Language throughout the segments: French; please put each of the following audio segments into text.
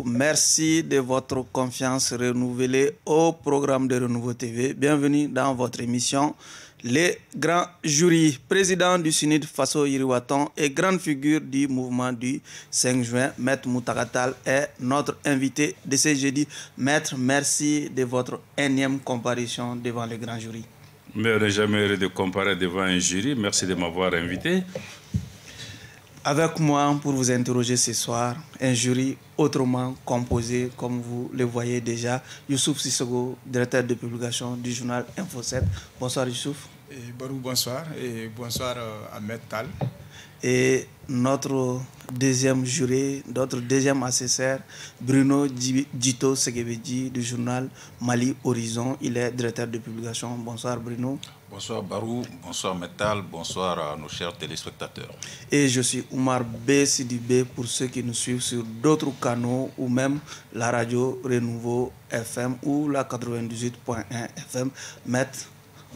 Merci de votre confiance renouvelée au programme de Renouveau TV. Bienvenue dans votre émission Les Grands Jurys. Président du SUNID Faso Yiriwaton et grande figure du mouvement du 5 juin, Maître Moutagatal est notre invité de ce jeudi. Maître, merci de votre énième comparution devant les grands jurys. Mais on n'est jamais heureux de comparer devant un jury. Merci de m'avoir invité. Avec moi, pour vous interroger ce soir, un jury autrement composé, comme vous le voyez déjà. Youssouf Sissogo, directeur de publication du journal Info 7. Bonsoir Youssouf. Barou, bonsoir. Et bonsoir à Maître Tal. Et notre deuxième jury, notre deuxième assesseur, Bruno Djito Segebedji du journal Mali Horizon. Il est directeur de publication. Bonsoir Bruno. Bonsoir Barou, bonsoir Metal, bonsoir à nos chers téléspectateurs. Et je suis Oumar B. Sidibé pour ceux qui nous suivent sur d'autres canaux ou même la radio Renouveau FM ou la 98.1 FM. Maître,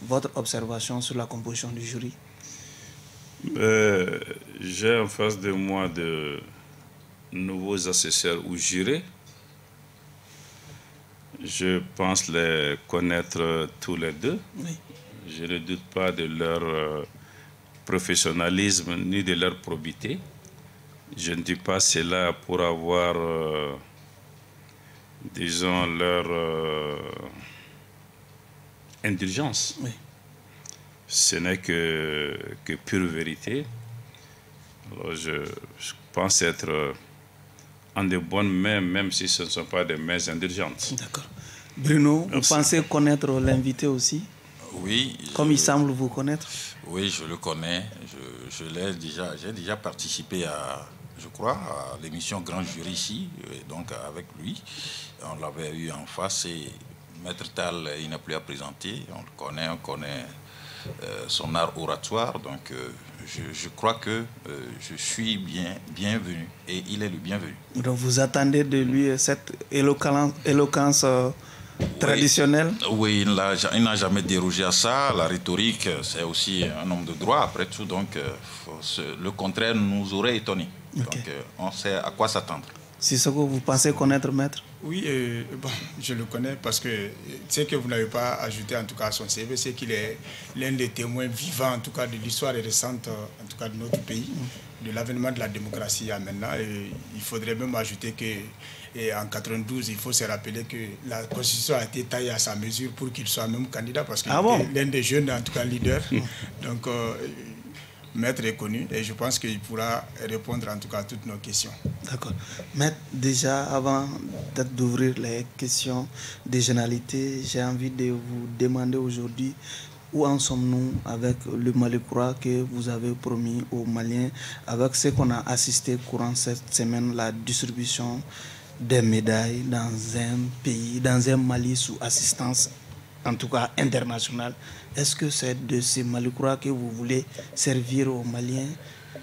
votre observation sur la composition du jury? J'ai en face de moi de nouveaux assesseurs ou jurés. Je pense les connaître tous les deux. Oui. Je ne doute pas de leur professionnalisme ni de leur probité. Je ne dis pas cela pour avoir, disons, leur indulgence. Oui. Ce n'est que pure vérité. Alors je pense être en de bonnes mains, même si ce ne sont pas des mains indulgentes. D'accord. Bruno, merci. Vous pensez connaître l'invité aussi? Oui. Comme il semble vous connaître? Oui, je le connais. J'ai déjà participé à, je crois, à l'émission Grand Jury ici, donc avec lui. On l'avait eu en face et Maître Tal, il n'a plus à présenter. On connaît son art oratoire. Donc je crois que je suis bienvenu et il est le bienvenu. Donc vous attendez de lui cette éloquence traditionnelle? Oui, il n'a jamais dérogé à ça. La rhétorique, c'est aussi un homme de droit, après tout. Donc, le contraire nous aurait étonné. Okay. Donc, on sait à quoi s'attendre. Sissoko, vous pensez connaître Maître? Oui, bon, je le connais parce que ce que vous n'avez pas ajouté en tout cas à son CV, c'est qu'il est l'un des témoins vivants en tout cas de l'histoire récente en tout cas de notre pays, de l'avènement de la démocratie à maintenant. Et il faudrait même ajouter que en 92, il faut se rappeler que la Constitution a été taillée à sa mesure pour qu'il soit même candidat parce qu'il est l'un des jeunes en tout cas leaders. Donc Maître est connu et je pense qu'il pourra répondre en tout cas à toutes nos questions. D'accord. Maître, déjà avant d'ouvrir les questions des généralités, j'ai envie de vous demander aujourd'hui où en sommes-nous avec le Mali-Koura que vous avez promis aux Maliens, avec ce qu'on a assisté courant cette semaine, la distribution des médailles dans un pays, dans un Mali sous assistance en tout cas internationale. Est-ce que c'est de ces Mali-Koura que vous voulez servir aux Maliens,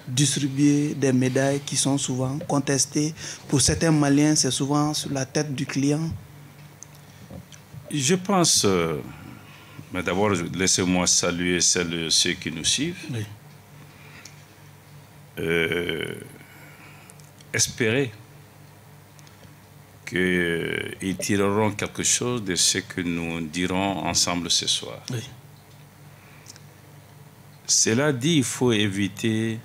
distribuer des médailles qui sont souvent contestées? Pour certains Maliens, c'est souvent sur la tête du client. Je pense, mais d'abord, laissez-moi saluer ceux qui nous suivent. Oui. Espérer qu'ils tireront quelque chose de ce que nous dirons ensemble ce soir. Oui. Cela dit, il faut éviter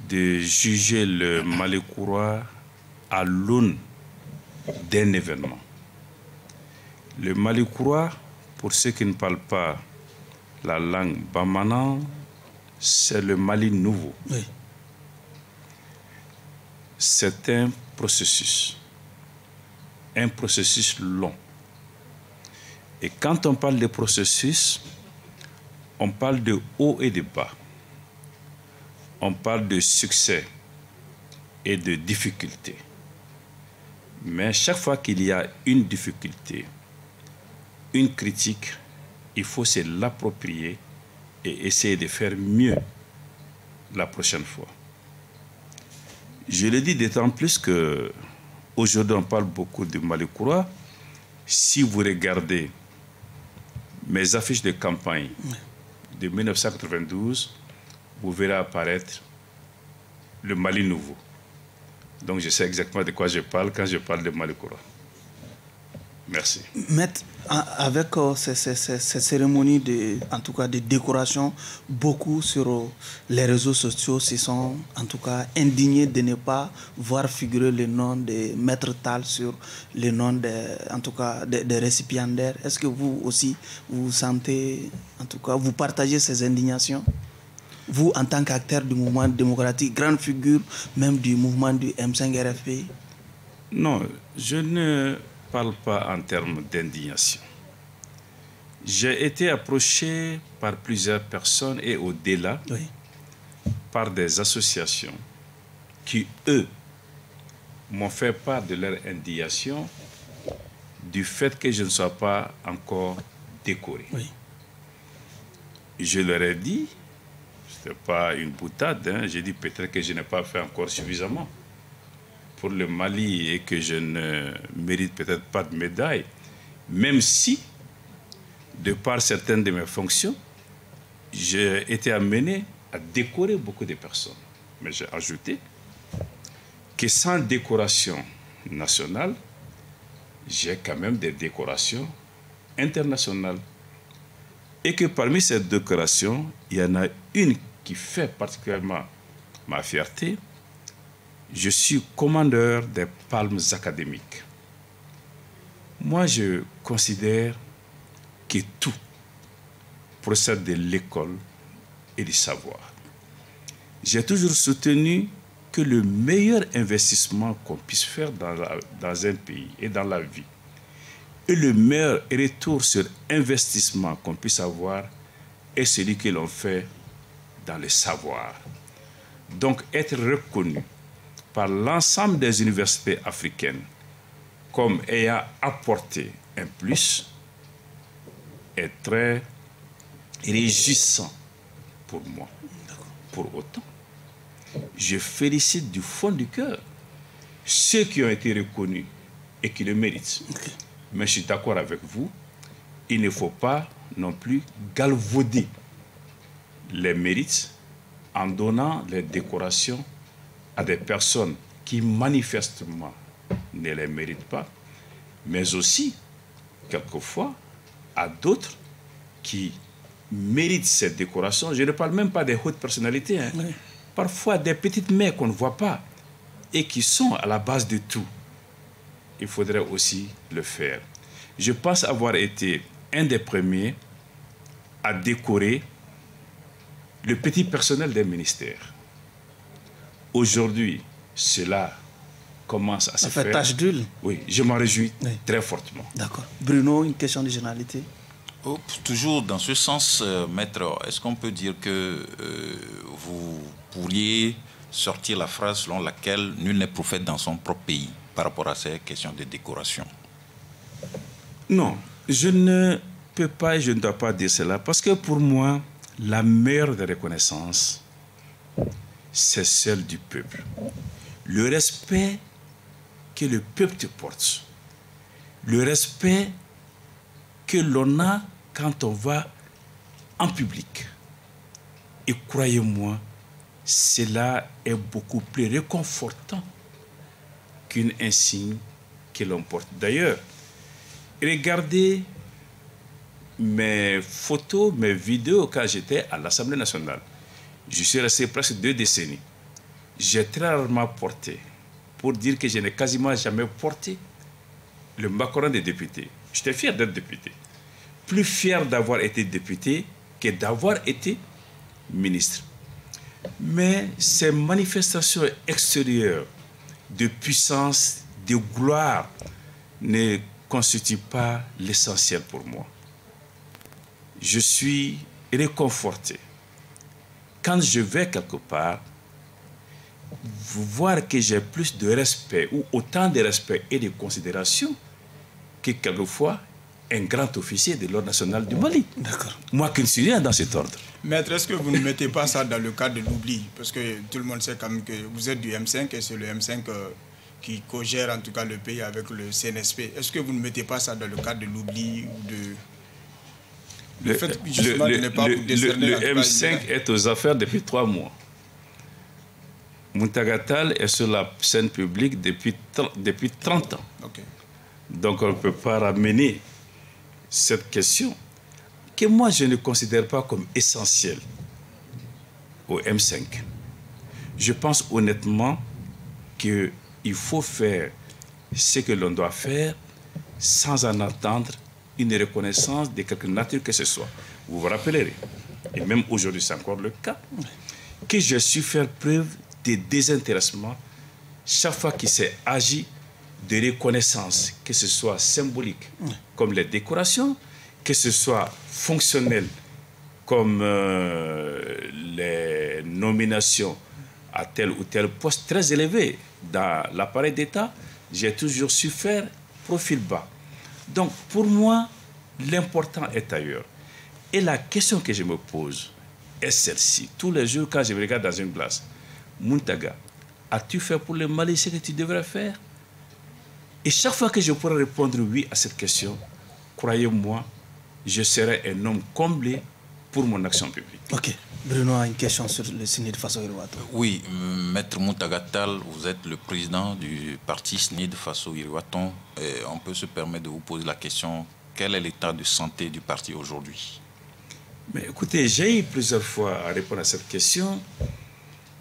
de juger le Mali-Koura à l'aune d'un événement. Le Mali-Koura, pour ceux qui ne parlent pas la langue bamana, c'est le Mali nouveau. Oui. C'est un processus long. Et quand on parle de processus, on parle de haut et de bas. On parle de succès et de difficulté. Mais chaque fois qu'il y a une difficulté, une critique, il faut se l'approprier et essayer de faire mieux la prochaine fois. Je le dis d'autant plus que Aujourd'hui, on parle beaucoup de Malicoura. Si vous regardez mes affiches de campagne de 1992, vous verrez apparaître le Mali nouveau. Donc je sais exactement de quoi je parle quand je parle de Malicoura. Merci. Maître, avec ces cérémonies en tout cas de décoration, beaucoup sur les réseaux sociaux se sont en tout cas indignés de ne pas voir figurer le nom de Maître Tall sur le nom en tout cas des récipiendaires. Est-ce que vous aussi vous sentez, en tout cas, vous partagez ces indignations? Vous, en tant qu'acteur du mouvement démocratique, grande figure même du mouvement du M5 RFPI? Non, je ne parle pas en termes d'indignation. J'ai été approché par plusieurs personnes et au-delà, oui, par des associations qui, eux, m'ont fait part de leur indignation du fait que je ne sois pas encore décoré. Oui. Je leur ai dit, ce n'est pas une boutade, hein, j'ai dit peut-être que je n'ai pas fait encore suffisamment pour le Mali et que je ne mérite peut-être pas de médaille, même si, de par certaines de mes fonctions, j'ai été amené à décorer beaucoup de personnes. Mais j'ai ajouté que sans décoration nationale, j'ai quand même des décorations internationales. Et que parmi ces décorations, il y en a une qui fait particulièrement ma fierté. Je suis commandeur des palmes académiques. Moi, je considère que tout procède de l'école et du savoir. J'ai toujours soutenu que le meilleur investissement qu'on puisse faire dans un pays et dans la vie, et le meilleur retour sur investissement qu'on puisse avoir, est celui que l'on fait dans le savoir. Donc, être reconnu par l'ensemble des universités africaines comme ayant apporté un plus est très réjouissant pour moi. Pour autant, je félicite du fond du cœur ceux qui ont été reconnus et qui le méritent. Mais je suis d'accord avec vous, il ne faut pas non plus galvauder les mérites en donnant les décorations à des personnes qui manifestement ne les méritent pas, mais aussi, quelquefois, à d'autres qui méritent cette décoration. Je ne parle même pas des hautes personnalités, hein. Oui. Parfois des petites mains qu'on ne voit pas et qui sont à la base de tout. Il faudrait aussi le faire. Je pense avoir été un des premiers à décorer le petit personnel des ministères. Aujourd'hui, cela commence à se faire. Ça fait tache d'huile. Oui, je m'en réjouis très fortement. D'accord. Bruno, une question de généralité. Oh, toujours dans ce sens, maître, est-ce qu'on peut dire que vous pourriez sortir la phrase selon laquelle nul n'est prophète dans son propre pays par rapport à ces questions de décoration? Non, je ne peux pas et je ne dois pas dire cela parce que pour moi, la meilleure des reconnaissances, c'est celle du peuple. Le respect que le peuple te porte, le respect que l'on a quand on va en public. Et croyez-moi, cela est beaucoup plus réconfortant qu'une insigne que l'on porte. D'ailleurs, regardez mes photos, mes vidéos quand j'étais à l'Assemblée nationale. Je suis resté presque 2 décennies. J'ai très rarement porté, pour dire que je n'ai quasiment jamais porté le macaron des députés. J'étais fier d'être député. Plus fier d'avoir été député que d'avoir été ministre. Mais ces manifestations extérieures de puissance, de gloire, ne constituent pas l'essentiel pour moi. Je suis réconforté. Quand je vais quelque part, voir que j'ai plus de respect ou autant de respect et de considération que quelquefois un grand officier de l'ordre national du Mali. D'accord. Moi qui ne suis rien dans cet ordre. Maître, est-ce que vous ne mettez pas ça dans le cadre de l'oubli? Parce que tout le monde sait quand même que vous êtes du M5 et c'est le M5 qui co-gère en tout cas le pays avec le CNSP. Est-ce que vous ne mettez pas ça dans le cadre de l'oubli ou de... Le M5 est aux affaires depuis 3 mois. Mountaga Tall est sur la scène publique depuis 30 ans. Okay. Donc on ne peut pas ramener cette question que moi je ne considère pas comme essentielle au M5. Je pense honnêtement qu'il faut faire ce que l'on doit faire sans en attendre une reconnaissance de quelque nature que ce soit. Vous vous rappellerez, et même aujourd'hui c'est encore le cas, que j'ai su faire preuve de désintéressement chaque fois qu'il s'est agi de reconnaissance, que ce soit symbolique, comme les décorations, que ce soit fonctionnel, comme les nominations à tel ou tel poste très élevé dans l'appareil d'État. J'ai toujours su faire profil bas. Donc, pour moi, l'important est ailleurs. Et la question que je me pose est celle-ci. Tous les jours, quand je me regarde dans une glace, Mountaga, as-tu fait pour le Mali ce que tu devrais faire? Et chaque fois que je pourrais répondre oui à cette question, croyez-moi, je serai un homme comblé pour mon action publique. Ok. Bruno a une question sur le SNID Faso Iriwato. Oui, Maître Mountaga Tall, vous êtes le président du parti SNID Faso Iriwaton. On peut se permettre de vous poser la question, quel est l'état de santé du parti aujourd'hui? Mais écoutez, j'ai eu plusieurs fois à répondre à cette question.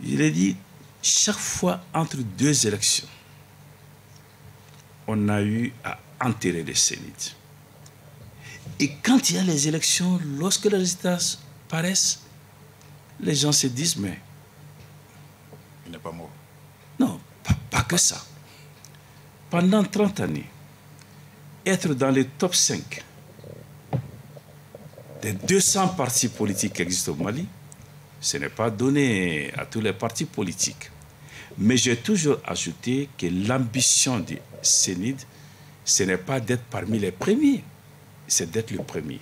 Il est dit, chaque fois entre 2 élections, on a eu à enterrer les SNID. Et quand il y a les élections, lorsque les résultats paraissent, les gens se disent, mais... Il n'est pas mort. Non, pas que ça. Pendant 30 années, être dans les top 5 des 200 partis politiques qui existent au Mali, ce n'est pas donné à tous les partis politiques. Mais j'ai toujours ajouté que l'ambition du SNID, ce n'est pas d'être parmi les premiers, c'est d'être le premier.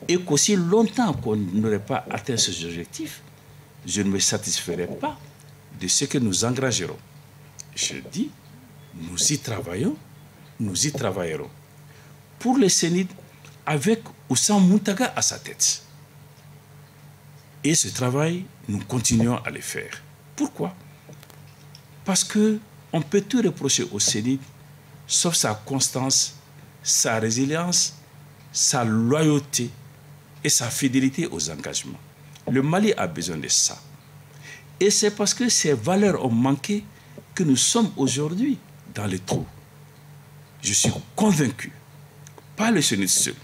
Et qu'aussi longtemps qu'on n'aurait pas atteint ces objectifs, je ne me satisferai pas de ce que nous engagerons. Je dis, nous y travaillons, nous y travaillerons. Pour le SNID, avec ou sans Mountaga à sa tête. Et ce travail, nous continuons à le faire. Pourquoi? Parce qu'on peut tout reprocher au SNID, sauf sa constance, sa résilience, sa loyauté et sa fidélité aux engagements. Le Mali a besoin de ça. Et c'est parce que ces valeurs ont manqué que nous sommes aujourd'hui dans les trous. Je suis convaincu, pas le SNID seul,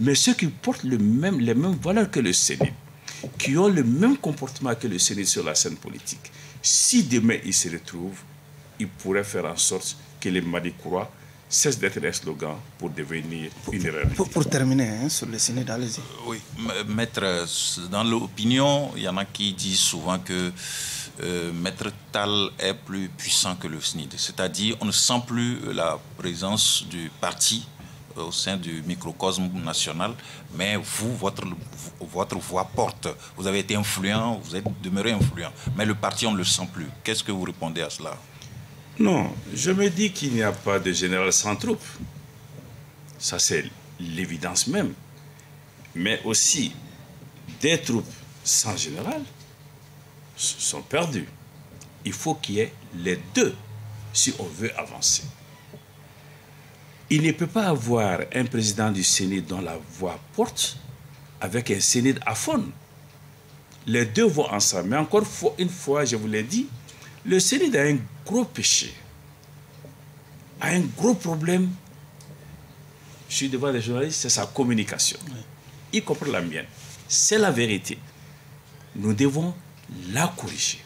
mais ceux qui portent les mêmes valeurs que le SNID, qui ont le même comportement que le SNID sur la scène politique, si demain ils se retrouvent, ils pourraient faire en sorte que les Malicourois cesse d'être un slogan pour devenir une réalité. Pour terminer, sur le SNID, allez-y. Oui, Maître, dans l'opinion, il y en a qui disent souvent que Maître Tall est plus puissant que le SNID. C'est-à-dire, on ne sent plus la présence du parti au sein du microcosme national, mais vous, votre voix porte. Vous avez été influent, vous êtes demeuré influent, mais le parti, on ne le sent plus. Qu'est-ce que vous répondez à cela? Non, je me dis qu'il n'y a pas de général sans troupes. Ça, c'est l'évidence même. Mais aussi, des troupes sans général sont perdues. Il faut qu'il y ait les deux si on veut avancer. Il ne peut pas avoir un président du SNID dont la voix porte avec un SNID aphone. Les deux vont ensemble. Mais encore une fois, je vous l'ai dit, le SNID a un gros péché, a un gros problème. Je suis devant les journalistes, c'est sa communication, y compris la mienne. C'est la vérité. Nous devons la corriger.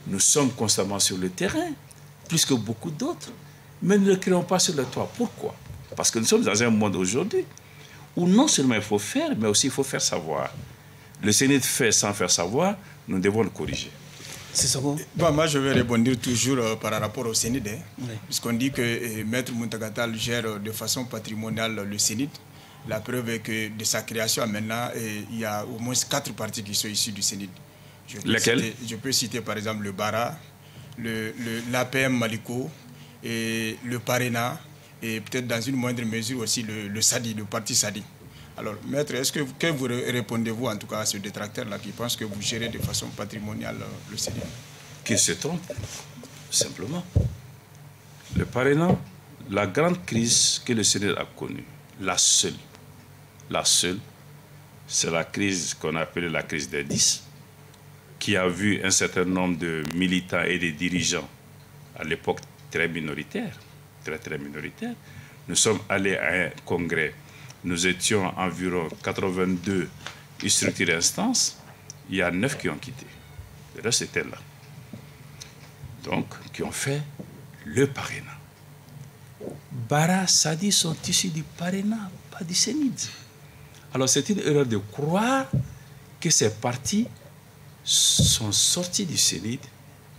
Nous sommes constamment sur le terrain, plus que beaucoup d'autres, mais nous ne créons pas sur le toit. Pourquoi? Parce que nous sommes dans un monde aujourd'hui où non seulement il faut faire, mais aussi il faut faire savoir. Le SNID fait sans faire savoir, nous devons le corriger. C'est ça. Bon, moi, je vais rebondir toujours par rapport au SNID, puisqu'on dit que Maître Mountaga Tall gère de façon patrimoniale le SNID. La preuve est que de sa création à maintenant, il y a au moins 4 partis qui sont issus du SNID. Lesquels? Je peux citer par exemple le Bara, l'APM Maliko, et le Parena, et peut-être dans une moindre mesure aussi le SADI, le parti SADI. Alors, maître, que vous répondez-vous en tout cas à ce détracteur-là qui pense que vous gérez de façon patrimoniale le CNID? Qu'il se trompe, simplement. Le Parena, la grande crise que le CNID a connue, la seule, c'est la crise qu'on appelle la crise des 10, qui a vu un certain nombre de militants et de dirigeants, à l'époque très minoritaires, très minoritaires. Nous sommes allés à un congrès, nous étions environ 82 structures et instances, il y a 9 qui ont quitté. Le reste était là. Donc, qui ont fait le Parena. Bara, Sadi sont issus du Parena, pas du CNID. Alors, c'est une erreur de croire que ces partis sont sortis du CNID,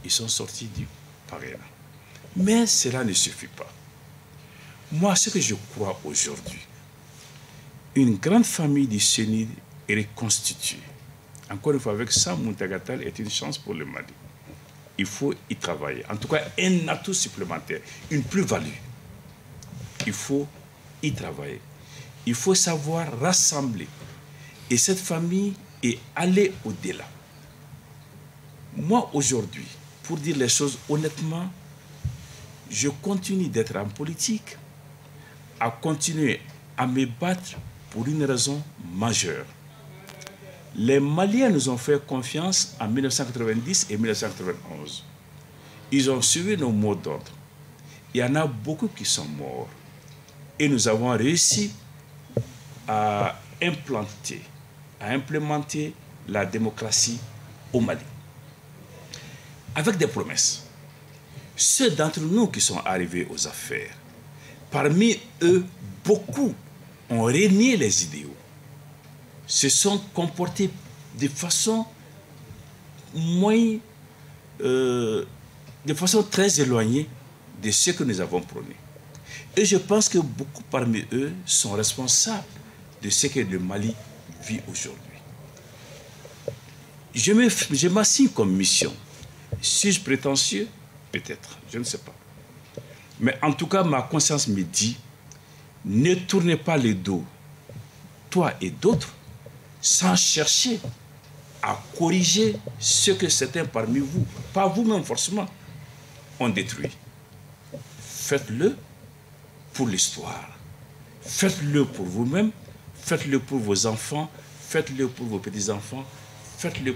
ils sont sortis du Parena. Mais cela ne suffit pas. Moi, ce que je crois aujourd'hui, une grande famille du CNID est reconstituée. Encore une fois, avec ça, Muntagatal est une chance pour le Mali. Il faut y travailler. En tout cas, un atout supplémentaire, une plus-value. Il faut y travailler. Il faut savoir rassembler. Et cette famille est allée au-delà. Moi, aujourd'hui, pour dire les choses honnêtement, je continue d'être en politique, à continuer à me battre pour une raison majeure. Les Maliens nous ont fait confiance en 1990 et 1991. Ils ont suivi nos mots d'ordre. Il y en a beaucoup qui sont morts. Et nous avons réussi à implémenter la démocratie au Mali. Avec des promesses. Ceux d'entre nous qui sont arrivés aux affaires, parmi eux, beaucoup ont renié les idéaux, se sont comportés de façon très éloignée de ce que nous avons prôné. Et je pense que beaucoup parmi eux sont responsables de ce que le Mali vit aujourd'hui. Je m'assigne comme mission. Suis-je prétentieux? Peut-être, je ne sais pas. Mais en tout cas, ma conscience me dit, ne tournez pas le dos, toi et d'autres, sans chercher à corriger ce que certains parmi vous, pas vous-même forcément, ont détruit. Faites-le pour l'histoire. Faites-le pour vous-même, faites-le pour vos enfants, faites-le pour vos petits-enfants, faites-le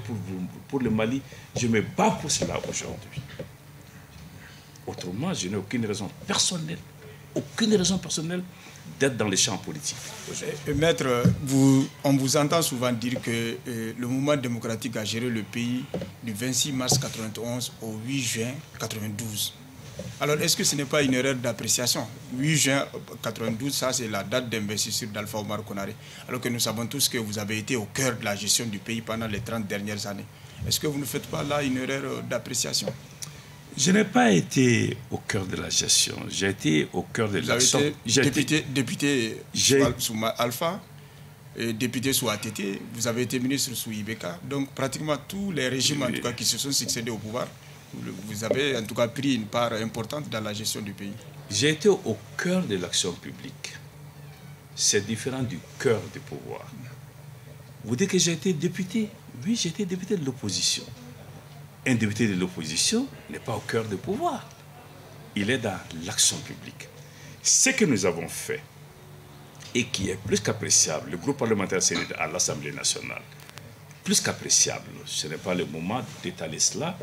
pour le Mali. Je me bats pour cela aujourd'hui. Autrement, je n'ai aucune raison personnelle d'être dans les champs politiques. Maître, on vous entend souvent dire que le mouvement démocratique a géré le pays du 26 mars 1991 au 8 juin 1992. Alors, est-ce que ce n'est pas une erreur d'appréciation? 8 juin 1992, ça c'est la date d'investiture d'Alpha Omar Konaré, alors que nous savons tous que vous avez été au cœur de la gestion du pays pendant les 30 dernières années. Est-ce que vous ne faites pas là une erreur d'appréciation? Je n'ai pas été au cœur de la gestion. J'ai été au cœur de l'action. Vous avez été député sous Alpha, et député sous ATT, vous avez été ministre sous Ibeka. Donc pratiquement tous les régimes en tout cas, qui se sont succédés au pouvoir, vous avez en tout cas pris une part importante dans la gestion du pays. J'ai été au cœur de l'action publique. C'est différent du cœur du pouvoir. Vous dites que j'ai été député? Oui, j'ai été député de l'opposition. Un député de l'opposition n'est pas au cœur du pouvoir. Il est dans l'action publique. Ce que nous avons fait, et qui est plus qu'appréciable, le groupe parlementaire CNID à l'Assemblée nationale, plus qu'appréciable, ce n'est pas le moment d'étaler cela,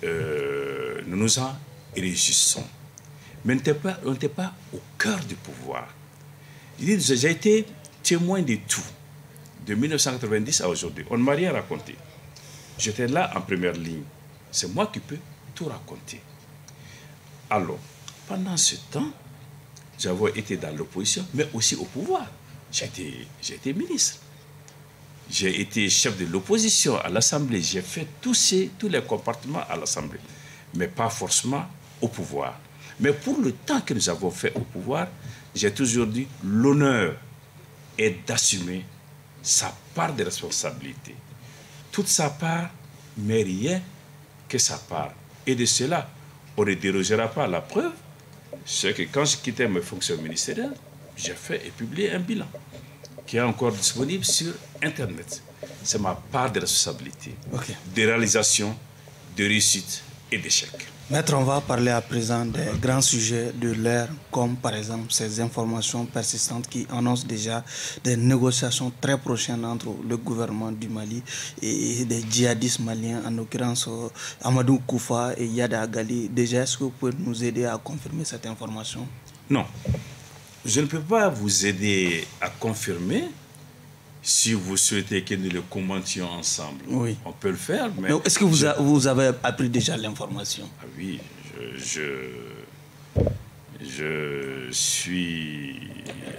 nous nous en réjouissons. Mais on n'était pas au cœur du pouvoir. J'ai été témoin de tout, de 1990 à aujourd'hui. On ne m'a rien raconté. J'étais là en première ligne. C'est moi qui peux tout raconter. Alors, pendant ce temps, j'avais été dans l'opposition, mais aussi au pouvoir. J'ai été ministre. J'ai été chef de l'opposition à l'Assemblée. J'ai fait tous les compartiments à l'Assemblée, mais pas forcément au pouvoir. Mais pour le temps que nous avons fait au pouvoir, j'ai toujours dit l'honneur est d'assumer sa part de responsabilité. Toute sa part, mais rien que sa part Et de cela, on ne dérogera pas. La preuve, c'est que quand je quittais mes fonctions ministérielles, j'ai fait et publié un bilan qui est encore disponible sur Internet. C'est ma part de responsabilité, de réalisation, de réussite et d'échec. Maître, on va parler à présent des grands sujets de l'ère, comme par exemple ces informations persistantes qui annoncent déjà des négociations très prochaines entre le gouvernement du Mali et des djihadistes maliens, en l'occurrence Amadou Koufa et Yada Agali. Déjà, est-ce que vous pouvez nous aider à confirmer cette information? Non, je ne peux pas vous aider à confirmer. Si vous souhaitez que nous le commentions ensemble, oui, on peut le faire. Mais est-ce que vous avez appris déjà l'information? Ah oui, je suis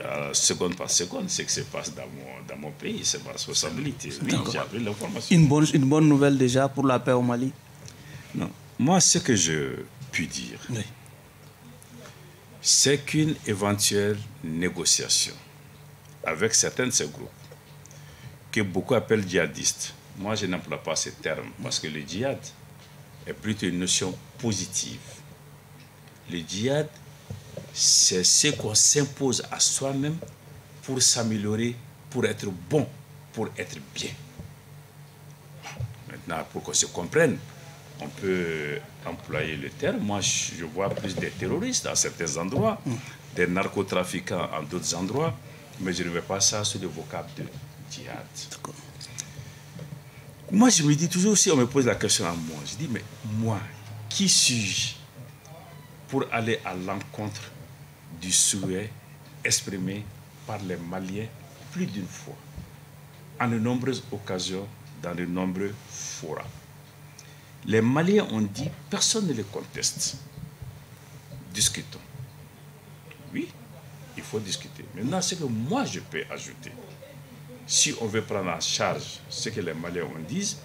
à seconde par seconde ce qui se passe dans mon pays. C'est ma responsabilité. Oui, j'ai appris l'information. Une bonne nouvelle déjà pour la paix au Mali? Non. Moi, ce que je puis dire, oui, c'est qu'une éventuelle négociation avec certains de ces groupes, que beaucoup appellent djihadistes. Moi, je n'emploie pas ce terme parce que le djihad est plutôt une notion positive. Le djihad, c'est ce qu'on s'impose à soi-même pour s'améliorer, pour être bon, pour être bien. Maintenant, pour qu'on se comprenne, on peut employer le terme. Moi, je vois plus des terroristes à certains endroits, des narcotrafiquants à d'autres endroits, mais je ne mets pas ça sur le vocable de djihad. Moi, je me dis toujours, si on me pose la question à moi, je dis, mais moi, qui suis-je pour aller à l'encontre du souhait exprimé par les Maliens plus d'une fois, en de nombreuses occasions, dans de nombreux forats. Les Maliens ont dit, personne ne les conteste. Discutons. Oui, il faut discuter. Maintenant, ce que moi je peux ajouter, si on veut prendre en charge ce que les Maliens ont dit,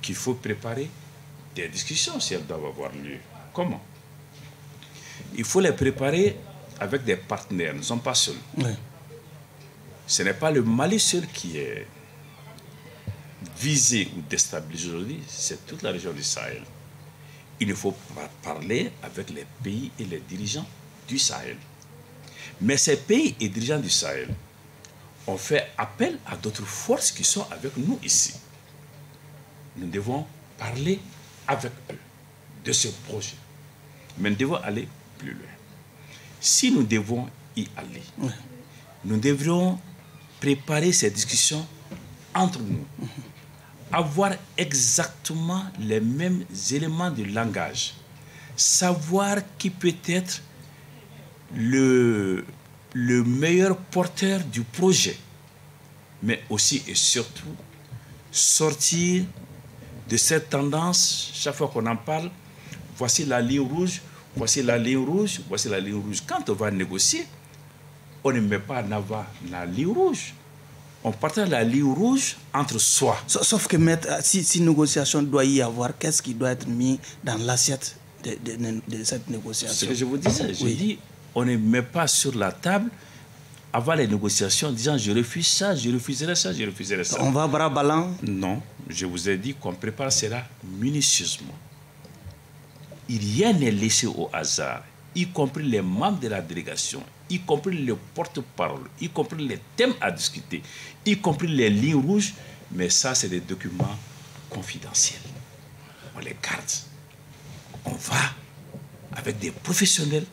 qu'il faut préparer des discussions si elles doivent avoir lieu. Comment? Il faut les préparer avec des partenaires, nous ne sommes pas seuls. Oui. Ce n'est pas le Mali seul qui est visé ou déstabilisé aujourd'hui, c'est toute la région du Sahel. Il faut parler avec les pays et les dirigeants du Sahel. Mais ces pays et dirigeants du Sahel ont fait appel à d'autres forces qui sont avec nous ici. Nous devons parler avec eux de ce projet. Mais nous devons aller plus loin. Si nous devons y aller, nous devrions préparer ces discussions entre nous, avoir exactement les mêmes éléments de langage, savoir qui peut être le meilleur porteur du projet, mais aussi et surtout sortir de cette tendance, chaque fois qu'on en parle, voici la ligne rouge, voici la ligne rouge, voici la ligne rouge. Quand on va négocier, on ne met pas en avant la ligne rouge. On partage la ligne rouge entre soi. Sauf que si négociation doit y avoir, qu'est-ce qui doit être mis dans l'assiette de cette négociation? C'est ce que je vous disais. Je dis, on ne met pas sur la table avant les négociations en disant je refuse ça, je refuserai ça, je refuserai ça. On va bras ballants? Non, je vous ai dit qu'on prépare cela minutieusement. Rien n'est laissé au hasard, y compris les membres de la délégation, y compris le porte-parole, y compris les thèmes à discuter, y compris les lignes rouges, mais ça, c'est des documents confidentiels. On les garde. On va avec des professionnels,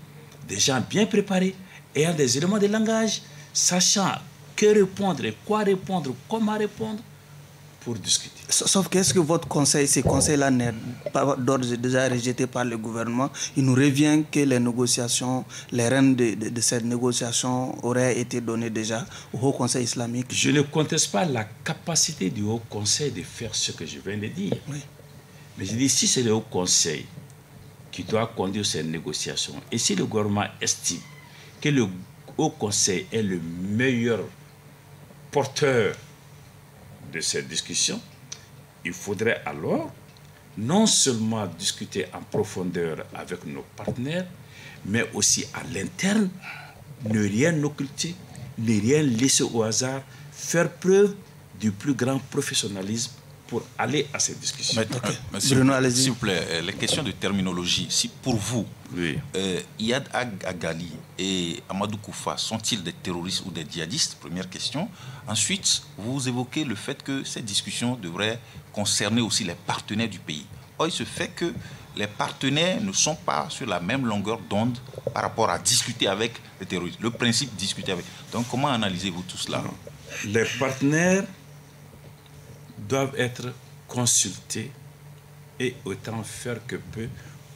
des gens bien préparés, ayant des éléments de langage, sachant que répondre et quoi répondre, comment répondre, pour discuter. Sauf qu'est-ce que votre conseil, ces conseils-là n'est pas d'ordre déjà rejeté par le gouvernement? Il nous revient que les négociations, les rênes de cette négociation auraient été données déjà au Haut Conseil islamique. Je ne conteste pas la capacité du Haut Conseil de faire ce que je viens de dire. Oui. Mais je dis, si c'est le Haut Conseil qui doit conduire ces négociations, et si le gouvernement estime que le Haut Conseil est le meilleur porteur de cette discussion, il faudrait alors non seulement discuter en profondeur avec nos partenaires, mais aussi à l'interne, ne rien occulter, ne rien laisser au hasard, faire preuve du plus grand professionnalisme pour aller à ces discussions. Bruno, allez-y. S'il vous plaît, les questions de terminologie, si pour vous, Oui. Iyad Agali et Amadou Koufa sont-ils des terroristes ou des djihadistes? Première question. Ensuite, vous évoquez le fait que ces discussions devraient concerner aussi les partenaires du pays. Or, il se fait que les partenaires ne sont pas sur la même longueur d'onde par rapport à discuter avec les terroristes. Le principe, discuter avec. Donc, comment analysez-vous tout cela? Les partenaires doivent être consultés et autant faire que peu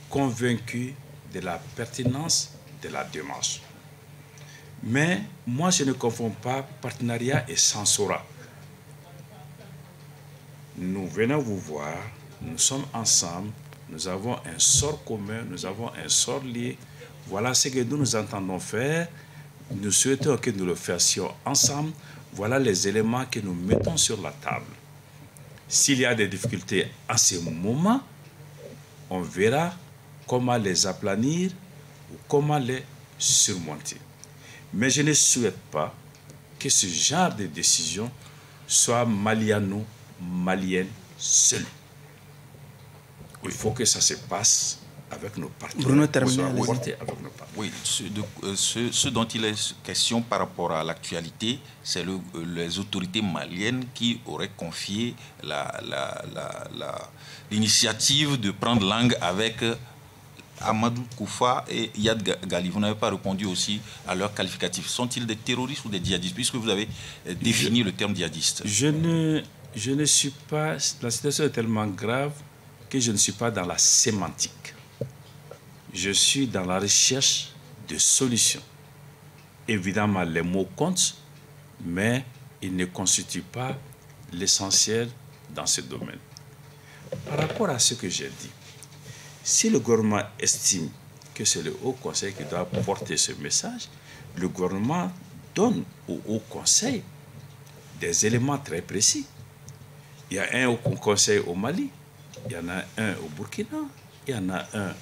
convaincus de la pertinence de la démarche. Mais moi, je ne confonds pas partenariat et censorat. Nous venons vous voir, nous sommes ensemble, nous avons un sort commun, nous avons un sort lié. Voilà ce que nous entendons faire. Nous souhaitons que nous le fassions ensemble. Voilà les éléments que nous mettons sur la table. S'il y a des difficultés à ce moment, on verra comment les aplanir ou comment les surmonter. Mais je ne souhaite pas que ce genre de décision soit malienne seule. Il faut que ça se passe avec nos partenaires. Bruno, terminez. Oui, ce dont il est question par rapport à l'actualité, c'est les autorités maliennes qui auraient confié l'initiative de prendre langue avec Amadou Koufa et Iyad Gali. Vous n'avez pas répondu aussi à leur qualificatif. Sont-ils des terroristes ou des djihadistes, puisque vous avez défini le terme djihadiste? Je ne suis pas... La situation est tellement grave que je ne suis pas dans la sémantique. Je suis dans la recherche de solutions. Évidemment, les mots comptent, mais ils ne constituent pas l'essentiel dans ce domaine. Par rapport à ce que j'ai dit, si le gouvernement estime que c'est le Haut Conseil qui doit porter ce message, le gouvernement donne au Haut Conseil des éléments très précis. Il y a un Haut Conseil au Mali, il y en a un au Burkina, il y en a un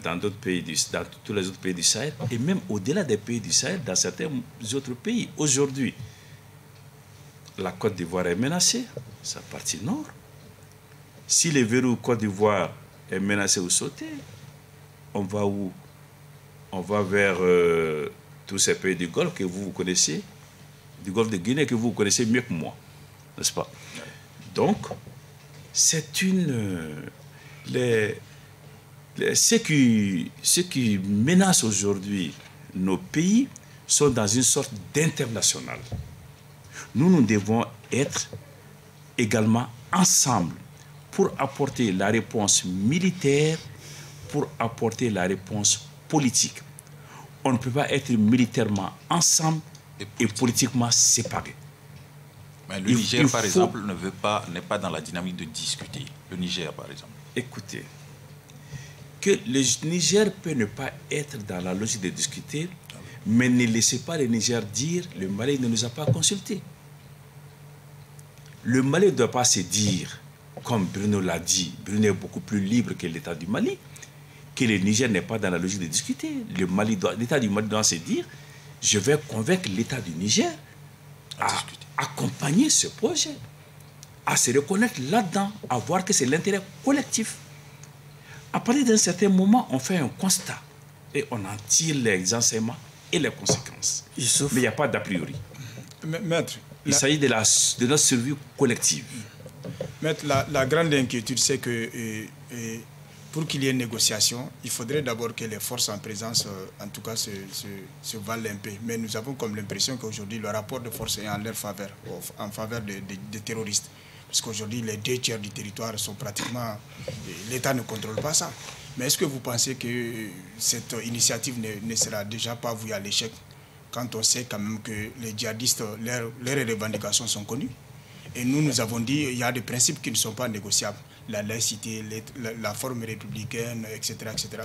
dans tous les autres pays du Sahel, et même au-delà des pays du Sahel, dans certains autres pays. Aujourd'hui, la Côte d'Ivoire est menacée, sa partie nord. Si le verrou Côte d'Ivoire est menacé ou sauté, on va où? On va vers tous ces pays du Golfe que vous connaissez, du Golfe de Guinée que vous connaissez mieux que moi, n'est-ce pas? Donc, c'est ce qui menace aujourd'hui nos pays sont dans une sorte d'international. Nous devons être également ensemble pour apporter la réponse militaire, pour apporter la réponse politique. On ne peut pas être militairement ensemble et politiquement séparés. Mais le Niger, par exemple, n'est pas dans la dynamique de discuter. Le Niger, par exemple. Écoutez, que le Niger peut ne pas être dans la logique de discuter, mais ne laissez pas le Niger dire « le Mali ne nous a pas consultés ». Le Mali ne doit pas se dire, comme Bruno l'a dit, Bruno est beaucoup plus libre que l'État du Mali, que le Niger n'est pas dans la logique de discuter. L'État du Mali doit se dire « je vais convaincre l'État du Niger à accompagner ce projet, à se reconnaître là-dedans, à voir que c'est l'intérêt collectif ». À partir d'un certain moment, on fait un constat et on en tire les enseignements et les conséquences. Mais il n'y a pas d'a priori. Maître, il s'agit de notre survie collective. Maître, la grande inquiétude, c'est que pour qu'il y ait une négociation, il faudrait d'abord que les forces en présence, en tout cas, se valent un peu. Mais nous avons comme l'impression qu'aujourd'hui, le rapport de force est en leur faveur, en faveur des terroristes. Parce qu'aujourd'hui, les 2/3 du territoire sont pratiquement... L'État ne contrôle pas ça. Mais est-ce que vous pensez que cette initiative ne sera déjà pas vouée à l'échec quand on sait quand même que les djihadistes, leurs revendications sont connues? Et nous avons dit qu'il y a des principes qui ne sont pas négociables. La laïcité, la forme républicaine, etc.,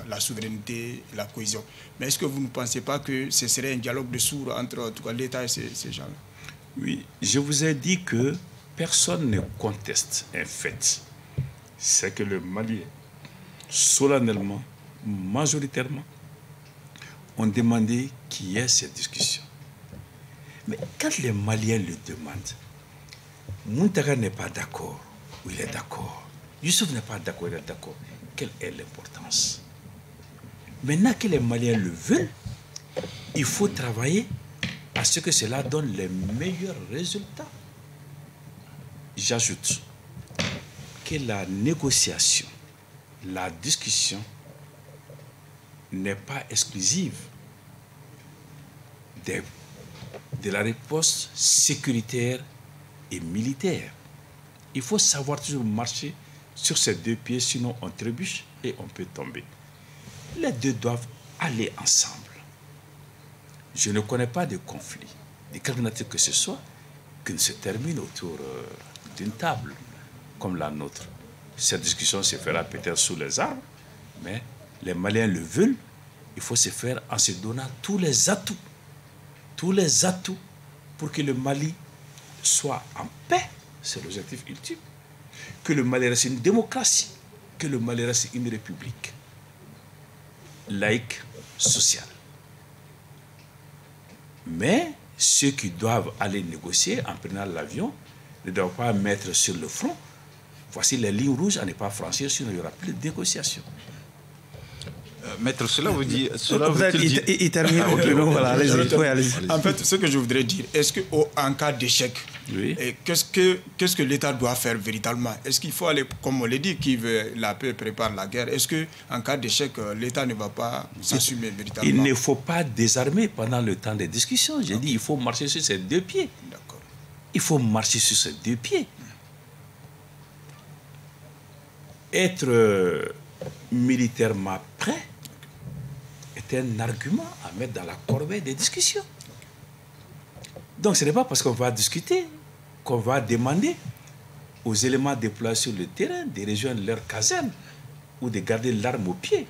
la souveraineté, la cohésion. Mais est-ce que vous ne pensez pas que ce serait un dialogue de sourds entre en tout cas, l'État et ces gens-là? Oui, je vous ai dit que personne ne conteste un fait. C'est que le Mali, solennellement, majoritairement, ont demandé qu'il y ait cette discussion. Mais quand les Maliens le demandent, Muntaka n'est pas d'accord, ou il est d'accord. Youssouf n'est pas d'accord, il est d'accord. Quelle est l'importance? Maintenant que les Maliens le veulent, il faut travailler à ce que cela donne les meilleurs résultats. J'ajoute que la négociation, la discussion n'est pas exclusive de la réponse sécuritaire et militaire. Il faut savoir toujours marcher sur ses deux pieds, sinon on trébuche et on peut tomber. Les deux doivent aller ensemble. Je ne connais pas de conflit, de quelque nature que ce soit, qui ne se termine autour d'une table comme la nôtre. Cette discussion se fera peut-être sous les arbres, mais les Maliens le veulent. Il faut se faire en se donnant tous les atouts pour que le Mali soit en paix. C'est l'objectif ultime. Que le Mali reste une démocratie, que le Mali reste une république laïque, sociale. Mais ceux qui doivent aller négocier en prenant l'avion ne doivent pas mettre sur le front. Voici les lignes rouges à ne pas franchir, sinon il n'y aura plus de négociation. Maître, cela veut dire... Il termine. Voilà, allez-y. En fait, ce que je voudrais dire, est-ce qu'en cas d'échec, Oui. qu'est-ce que l'État doit faire véritablement? Est-ce qu'il faut aller, comme on l'a dit, qui veut la paix prépare la guerre? Est-ce qu'en cas d'échec, l'État ne va pas s'assumer véritablement? Il ne faut pas désarmer pendant le temps des discussions. J'ai dit, il faut marcher sur ses deux pieds. D'accord. Il faut marcher sur ses deux pieds. Être militairement prêt est un argument à mettre dans la corbeille des discussions. Donc ce n'est pas parce qu'on va discuter qu'on va demander aux éléments déployés sur le terrain de rejoindre leur caserne ou de garder l'arme au pied.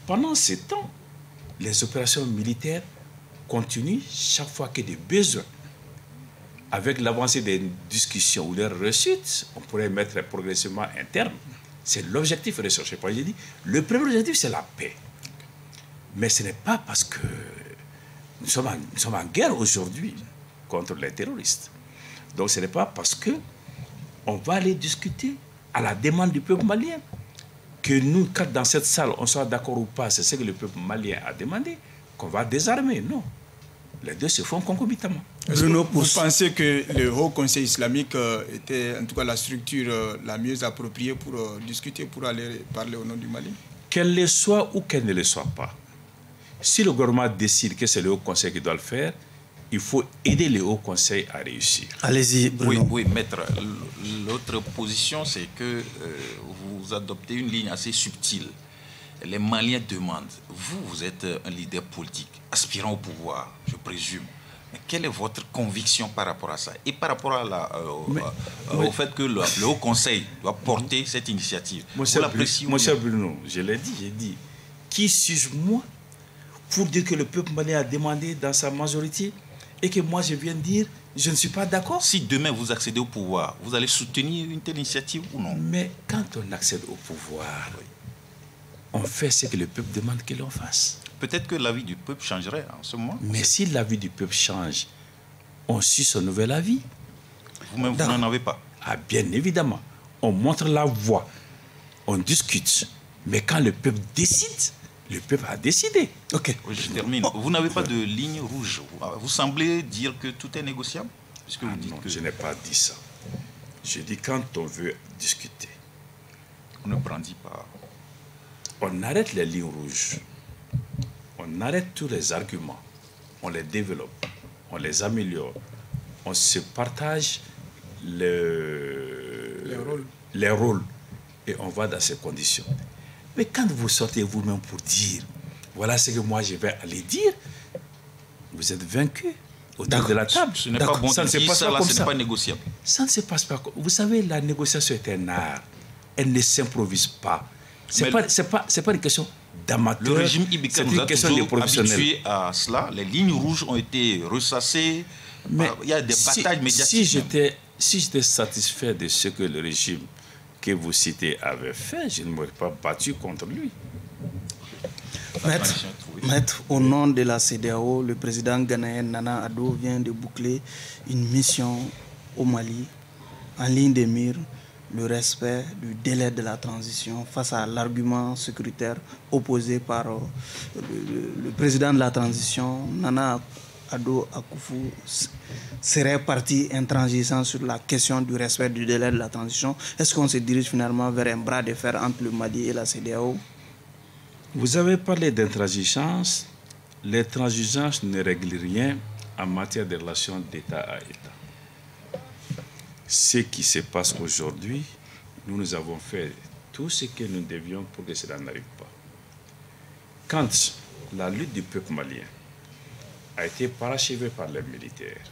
Pendant ce temps, les opérations militaires continuent chaque fois qu'il y a des besoins. Avec l'avancée des discussions ou leur réussite, on pourrait mettre progressivement un terme. C'est l'objectif recherché. J'ai dit, le premier objectif, c'est la paix. Mais ce n'est pas parce que nous sommes en guerre aujourd'hui contre les terroristes. Donc ce n'est pas parce que on va aller discuter à la demande du peuple malien que nous, quand dans cette salle, on soit d'accord ou pas, c'est ce que le peuple malien a demandé, qu'on va désarmer. Non. Les deux se font concomitamment. Bruno, vous pensez que le Haut Conseil islamique était en tout cas la structure la mieux appropriée pour discuter, pour aller parler au nom du Mali? Qu'elle le soit ou qu'elle ne le soit pas. Si le gouvernement décide que c'est le Haut Conseil qui doit le faire, il faut aider le Haut Conseil à réussir. Allez-y, Bruno. Oui, maître. L'autre position, c'est que vous adoptez une ligne assez subtile. Les Maliens demandent, vous êtes un leader politique, aspirant au pouvoir, je présume. Mais quelle est votre conviction par rapport à ça? Et par rapport à au fait que le Haut Conseil doit porter cette initiative? Mon cher Bruno, je l'ai dit, j'ai dit, qui suis-je moi pour dire que le peuple malien a demandé dans sa majorité et que moi je viens de dire, je ne suis pas d'accord? Si demain vous accédez au pouvoir, vous allez soutenir une telle initiative ou non? Mais quand on accède au pouvoir, on fait ce que le peuple demande que l'on fasse. Peut-être que l'avis du peuple changerait en ce moment. Mais si l'avis du peuple change, on suit son nouvel avis. Vous-même, vous n'en avez pas? Ah, bien évidemment. On montre la voie, on discute. Mais quand le peuple décide, le peuple a décidé. Ok. Je termine. Vous n'avez pas de ligne rouge. Vous semblez dire que tout est négociable? Puisque vous dites non, que... je n'ai pas dit ça. Je dis quand on veut discuter. On ne brandit pas. On arrête les lignes rouges. On arrête tous les arguments. On les développe. On les améliore. On se partage les rôles. Et on va dans ces conditions. Mais quand vous sortez vous-même pour dire, voilà ce que moi je vais aller dire, vous êtes vaincu autour de la table. Ce n'est pas bon ça ne se passe pas comme ce ça. n'est pas négociable. Ça ne se passe pas comme... Vous savez, la négociation est un art. Elle ne s'improvise pas. C'est pas une question d'amateur. Le régime Ibeka nous a toujours habitués à cela. Les lignes rouges ont été ressassées. Mais il y a des batailles médiatiques. Si j'étais satisfait de ce que le régime que vous citez avait fait, je ne m'aurais pas battu contre lui. Maître, au nom de la CEDEAO, le président ghanéen Nana Addo vient de boucler une mission au Mali en ligne de mire le respect du délai de la transition face à l'argument sécuritaire opposé par le président de la transition, Nana Addo Akufo, serait parti intransigeant sur la question du respect du délai de la transition. Est-ce qu'on se dirige finalement vers un bras de fer entre le Mali et la CEDEAO? Vous avez parlé d'intransigeance. L'intransigeance ne règle rien en matière de relations d'État à État. Ce qui se passe aujourd'hui, nous avons fait tout ce que nous devions pour que cela n'arrive pas. Quand la lutte du peuple malien a été parachevée par les militaires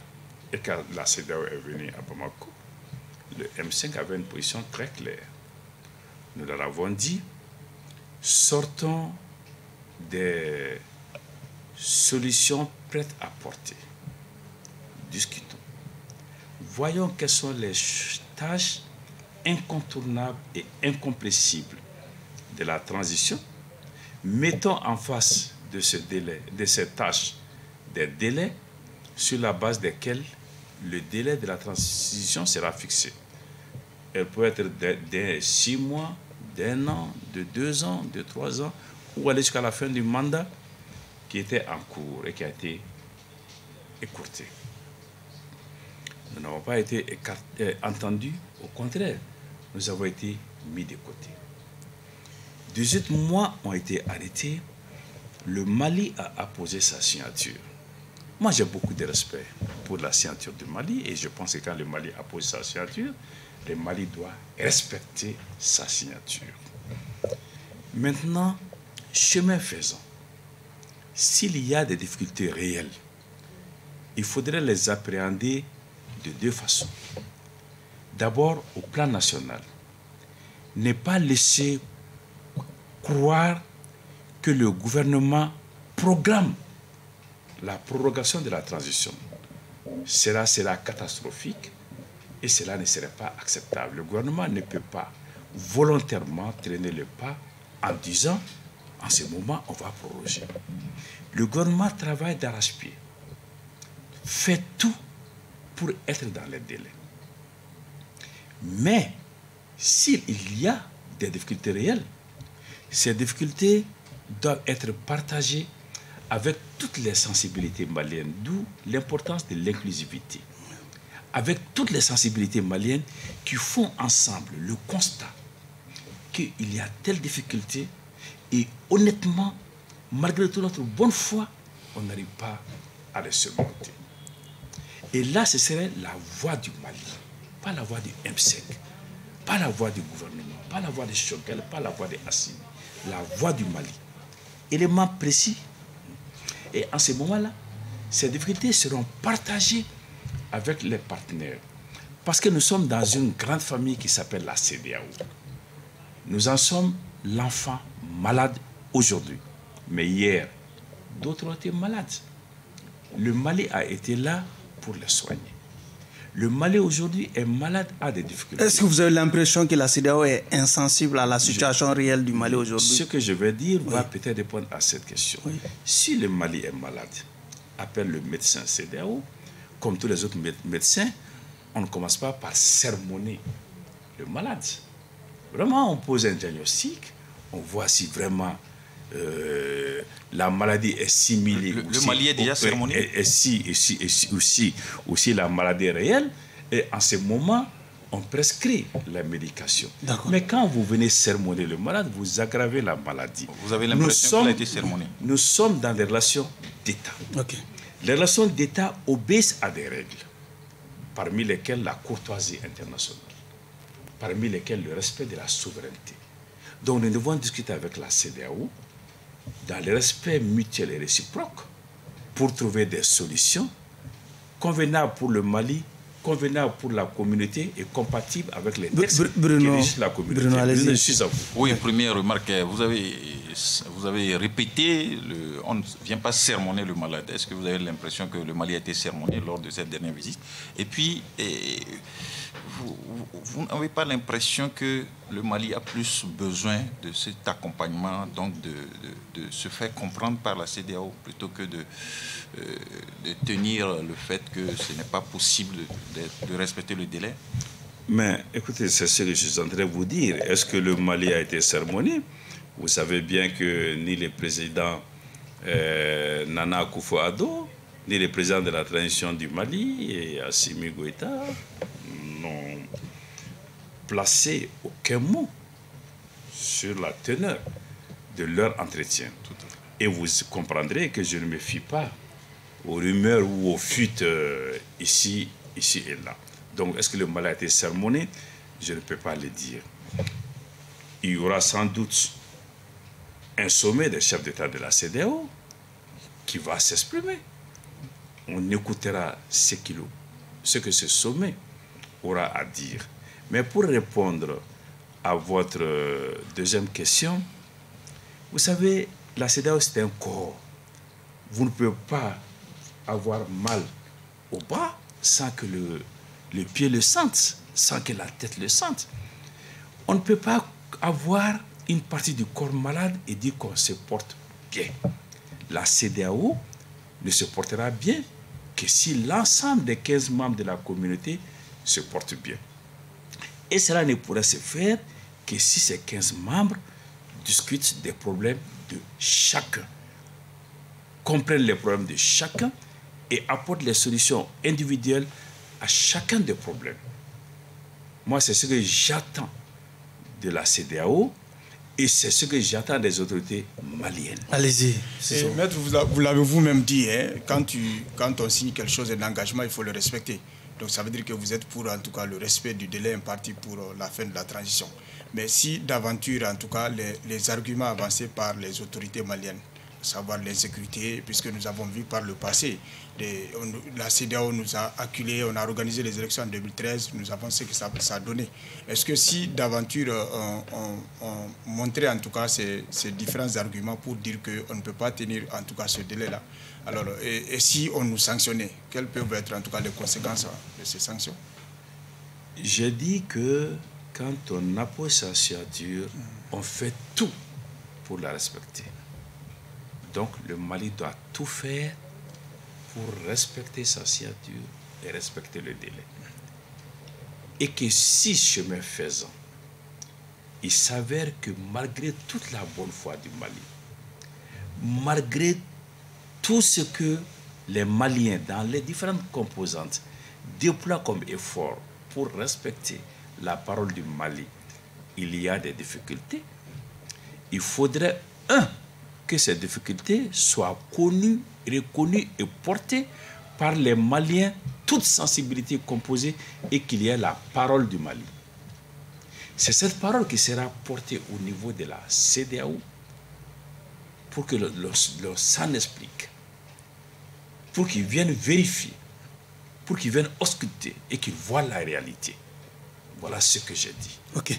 et quand la CEDEAO est venue à Bamako, le M5 avait une position très claire. Nous leur avons dit, sortons des solutions prêtes à porter. Discutons. Voyons quelles sont les tâches incontournables et incompressibles de la transition. Mettons en face de ce délai, de ces tâches, des délais sur la base desquels le délai de la transition sera fixé. Elle peut être de 6 mois, d'1 an, de 2 ans, de 3 ans, ou aller jusqu'à la fin du mandat qui était en cours et qui a été écourté. Nous n'avons pas été entendus, au contraire, nous avons été mis de côté. 18 mois ont été arrêtés, le Mali a apposé sa signature. Moi, j'ai beaucoup de respect pour la signature du Mali et je pense que quand le Mali appose sa signature, le Mali doit respecter sa signature. Maintenant, chemin faisant, s'il y a des difficultés réelles, il faudrait les appréhender de 2 façons. D'abord, au plan national, ne pas laisser croire que le gouvernement programme la prorogation de la transition. Cela sera catastrophique et cela ne serait pas acceptable. Le gouvernement ne peut pas volontairement traîner le pas en disant en ce moment on va proroger. Le gouvernement travaille d'arrache-pied, fait tout pour être dans les délais. Mais s'il y a des difficultés réelles, ces difficultés doivent être partagées avec toutes les sensibilités maliennes, d'où l'importance de l'inclusivité. Avec toutes les sensibilités maliennes qui font ensemble le constat qu'il y a telle difficulté et honnêtement, malgré toute notre bonne foi, on n'arrive pas à les surmonter. Et là, ce serait la voix du Mali, pas la voix du M5, pas la voix du gouvernement, pas la voix de Choguel, pas la voix de Assimi, la voix du Mali. Élément précis. Et en ce moment-là, ces difficultés seront partagées avec les partenaires. Parce que nous sommes dans une grande famille qui s'appelle la CEDEAO. Nous en sommes l'enfant malade aujourd'hui. Mais hier, d'autres ont été malades. Le Mali a été là pour les soigner. Le Mali aujourd'hui est malade, a des difficultés. Est-ce que vous avez l'impression que la CEDEAO est insensible à la situation réelle du Mali aujourd'hui? Ce que je vais dire va peut-être répondre à cette question. Oui. Si le Mali est malade, appelle le médecin CEDEAO, comme tous les autres médecins, on ne commence pas par sermonner le malade. Vraiment, on pose un diagnostic, on voit si vraiment la maladie est similée. Le Mali est déjà sermonné. Et si la maladie est réelle, et en ce moment, on prescrit la médication. Mais quand vous venez sermonner le malade, vous aggravez la maladie. Vous avez l'impression qu'il a été sermonné. Nous sommes dans des relations d'État. Les relations d'État obéissent à des règles, parmi lesquelles la courtoisie internationale, parmi lesquelles le respect de la souveraineté. Donc nous devons discuter avec la CEDEAO dans le respect mutuel et réciproque pour trouver des solutions convenables pour le Mali, convenables pour la communauté et compatibles avec les textes qui régissent la communauté. Oui, première remarque, vous avez répété, on ne vient pas sermonner le malade. Est-ce que vous avez l'impression que le Mali a été sermonné lors de cette dernière visite? Et puis, vous n'avez pas l'impression que le Mali a plus besoin de cet accompagnement, donc de se faire comprendre par la CEDEAO plutôt que de tenir le fait que ce n'est pas possible de respecter le délai? Mais écoutez, c'est ce que je suis en train de vous dire. Est-ce que le Mali a été sermonné? Vous savez bien que ni le président Nana Akufo-Addo, ni le président de la transition du Mali, et Assimi Goïta, n'ont placé aucun mot sur la teneur de leur entretien. Et vous comprendrez que je ne me fie pas aux rumeurs ou aux fuites ici et là. Donc, est-ce que le Mali a été sermonné? Je ne peux pas le dire. Il y aura sans doute un sommet des chefs d'État de la CEDEAO qui va s'exprimer. On écoutera ce que ce sommet aura à dire. Mais pour répondre à votre deuxième question, vous savez, la CEDEAO, c'est un corps. Vous ne pouvez pas avoir mal au bras sans que le pied le sente, sans que la tête le sente. On ne peut pas avoir une partie du corps malade et dire qu'on se porte bien. La CEDEAO ne se portera bien que si l'ensemble des 15 membres de la communauté se portent bien. Et cela ne pourrait se faire que si ces 15 membres discutent des problèmes de chacun, comprennent les problèmes de chacun et apportent les solutions individuelles à chacun des problèmes. Moi, c'est ce que j'attends de la CEDEAO et c'est ce que j'attends des autorités maliennes. Allez-y. Maître, vous l'avez vous-même dit, hein, quand on signe quelque chose, un engagement, il faut le respecter. Donc ça veut dire que vous êtes pour, en tout cas, le respect du délai imparti pour la fin de la transition. Mais si d'aventure, en tout cas, les arguments avancés par les autorités maliennes, à savoir l'insécurité, puisque nous avons vu par le passé, la CEDEAO nous a acculés, on a organisé les élections en 2013, nous avons ce que ça a donné. Est-ce que si d'aventure on montrait en tout cas ces différents arguments pour dire qu'on ne peut pas tenir en tout cas ce délai-là, alors et si on nous sanctionnait, quelles peuvent être en tout cas les conséquences de ces sanctions? J'ai dit que quand on appose sa signature, on fait tout pour la respecter. Donc le Mali doit tout faire pour respecter sa signature et respecter le délai. Et que si chemin faisant, il s'avère que malgré toute la bonne foi du Mali, malgré tout ce que les Maliens dans les différentes composantes déploient comme effort pour respecter la parole du Mali, il y a des difficultés. Il faudrait, que ces difficultés soient connues, reconnues et portées par les Maliens, toutes sensibilités composées, et qu'il y ait la parole du Mali. C'est cette parole qui sera portée au niveau de la CEDEAO pour que leur s'en explique, pour qu'ils viennent vérifier, pour qu'ils viennent ausculter et qu'ils voient la réalité. Voilà ce que j'ai dit. Ok.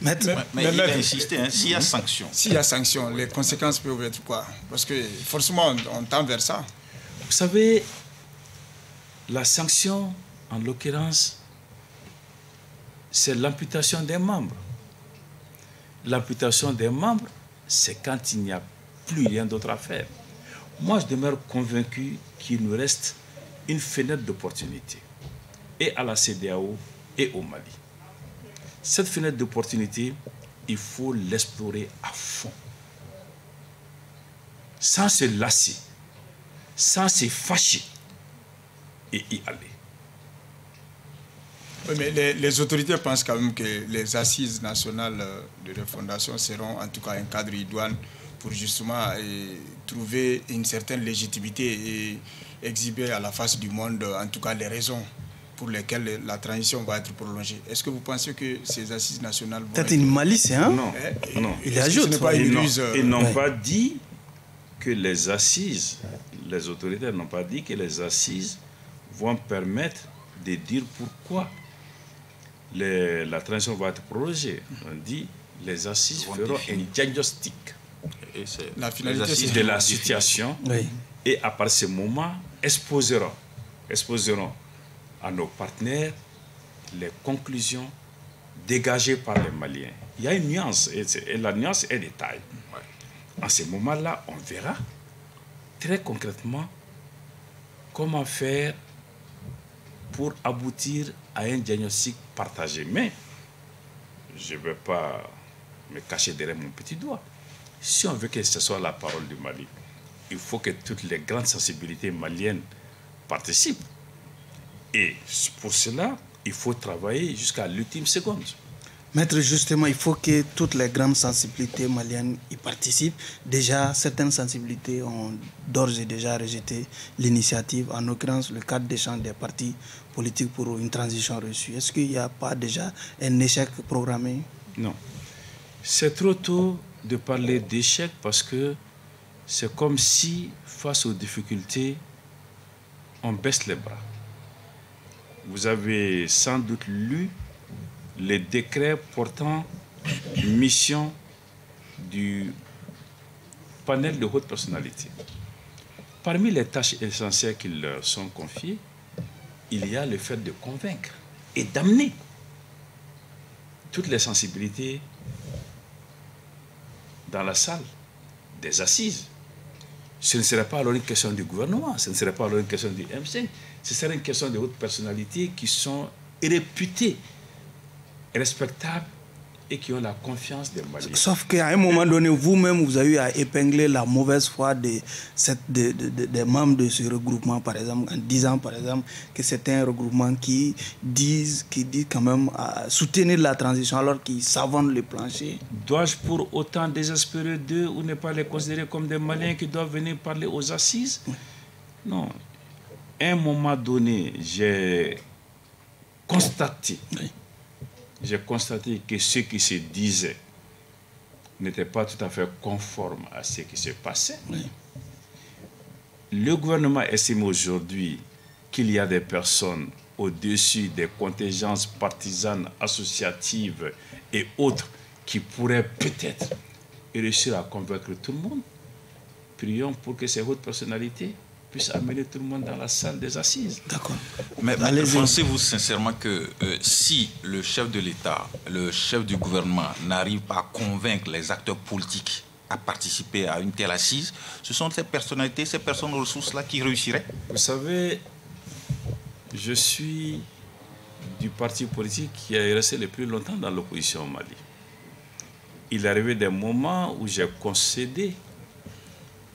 Mais il a insisté, hein, s'il y a sanction. S'il y a sanction, les conséquences peuvent être quoi? Parce que forcément, on tend vers ça. Vous savez, la sanction, en l'occurrence, c'est l'amputation des membres. L'amputation des membres, c'est quand il n'y a plus rien d'autre à faire. Moi, je demeure convaincu qu'il nous reste une fenêtre d'opportunité, et à la CEDEAO et au Mali. Cette fenêtre d'opportunité, il faut l'explorer à fond, sans se lasser, sans se fâcher, et y aller. Oui, mais les autorités pensent quand même que les assises nationales de refondation seront en tout cas un cadre idoine pour justement trouver une certaine légitimité et exhiber à la face du monde en tout cas les raisons pour lesquelles la transition va être prolongée. Est-ce que vous pensez que ces assises nationales vont peut-être une malice, hein? Non, non. Il ajoute. Ils n'ont pas dit que les assises, les autorités n'ont pas dit que les assises vont permettre de dire pourquoi la transition va être prolongée. On dit les assises feront un diagnostic la finalité de la situation, Oui. et à partir de ce moment exposeront à nos partenaires les conclusions dégagées par les Maliens. Il y a une nuance, et la nuance est détail. En ce moment-là, on verra très concrètement comment faire pour aboutir à un diagnostic partagé. Mais je ne vais pas me cacher derrière mon petit doigt. Si on veut que ce soit la parole du Mali, il faut que toutes les grandes sensibilités maliennes participent. Et pour cela, il faut travailler jusqu'à l'ultime seconde. Maître, justement, il faut que toutes les grandes sensibilités maliennes y participent. Déjà, certaines sensibilités ont d'ores et déjà rejeté l'initiative, en l'occurrence le cadre d'échange des partis politiques pour une transition reçue. Est-ce qu'il n'y a pas déjà un échec programmé? Non. C'est trop tôt de parler d'échec parce que c'est comme si, face aux difficultés, on baisse les bras. Vous avez sans doute lu les décrets portant mission du panel de haute personnalité. Parmi les tâches essentielles qui leur sont confiées, il y a le fait de convaincre et d'amener toutes les sensibilités dans la salle des assises. Ce ne serait pas alors une question du gouvernement, ce ne serait pas alors une question du M5, ce serait une question de hautes personnalités qui sont réputées, respectables et qui ont la confiance des Maliens. Sauf qu'à un moment donné, vous-même, vous avez eu à épingler la mauvaise foi des membres de ce regroupement, par exemple, en disant, par exemple, que c'est un regroupement qui dit quand même à soutenir la transition alors qu'ils savonnent le plancher. Dois-je pour autant désespérer d'eux ou ne pas les considérer comme des Maliens qui doivent venir parler aux assises? Oui. Non. À un moment donné, j'ai constaté... Oui. J'ai constaté que ce qui se disait n'était pas tout à fait conforme à ce qui se passait. Oui. Le gouvernement estime aujourd'hui qu'il y a des personnes au-dessus des contingences partisanes, associatives et autres qui pourraient peut-être réussir à convaincre tout le monde. Prions pour que ces hautes personnalités puissent amener tout le monde dans la salle des assises. D'accord. Mais pensez-vous sincèrement que si le chef de l'État, le chef du gouvernement n'arrive pas à convaincre les acteurs politiques à participer à une telle assise, ce sont ces personnalités, ces personnes aux ressources-là qui réussiraient? Vous savez, je suis du parti politique qui est resté le plus longtemps dans l'opposition au Mali. Il est arrivé des moments où j'ai concédé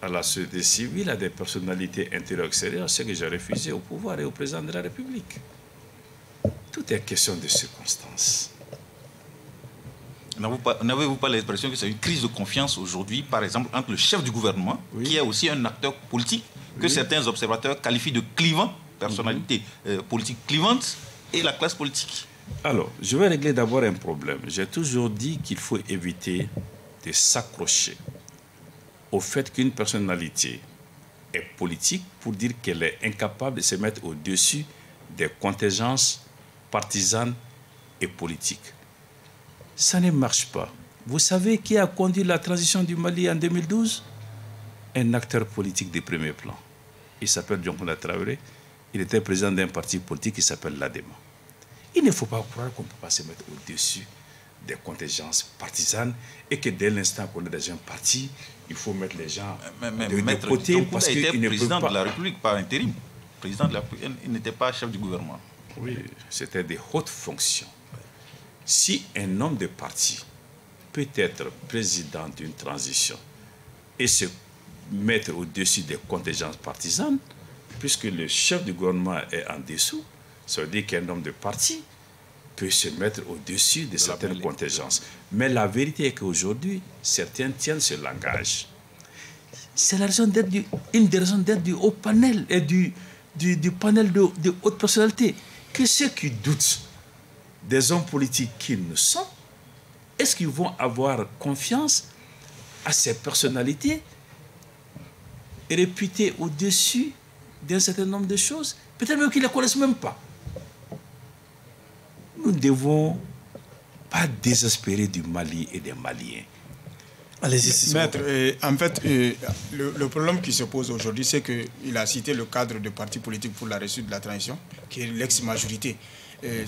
à la société civile, à des personnalités intérieures-extérieures, ce que j'ai refusé au pouvoir et au président de la République. Tout est question de circonstances. N'avez-vous pas l'impression que c'est une crise de confiance aujourd'hui, par exemple, entre le chef du gouvernement, oui, qui est aussi un acteur politique, que oui, certains observateurs qualifient de clivant, personnalité politique clivante, et la classe politique? Alors, je vais régler d'abord un problème. J'ai toujours dit qu'il faut éviter de s'accrocher au fait qu'une personnalité est politique pour dire qu'elle est incapable de se mettre au-dessus des contingences partisanes et politiques. Ça ne marche pas. Vous savez qui a conduit la transition du Mali en 2012? Un acteur politique de premier plan. Il s'appelle Dioncounda Traoré. Il était président d'un parti politique qui s'appelle l'ADEMA. Il ne faut pas croire qu'on ne peut pas se mettre au-dessus des contingences partisanes et que dès l'instant qu'on est dans un parti, il faut mettre les gens de côté parce qu'il était président de la République par intérim. Président de la République, il n'était pas chef du gouvernement. Oui, c'était des hautes fonctions. Si un homme de parti peut être président d'une transition et se mettre au-dessus des contingences partisanes, puisque le chef du gouvernement est en dessous, ça veut dire qu'un homme de parti peut se mettre au-dessus de certaines contingences. Mais la vérité est qu'aujourd'hui, certains tiennent ce langage. C'est la raison d'être une des raisons d'être du haut panel et du panel de haute personnalité. Que ceux qui doutent des hommes politiques qu'ils ne sont, est-ce qu'ils vont avoir confiance à ces personnalités réputées au-dessus d'un certain nombre de choses? Peut-être même qu'ils ne les connaissent même pas. Nous ne devons pas désespérer du Mali et des Maliens. Allez-y, Maître, en fait, le problème qui se pose aujourd'hui, c'est qu'il a cité le cadre de parti politique pour la réussite de la transition, qui est l'ex-majorité.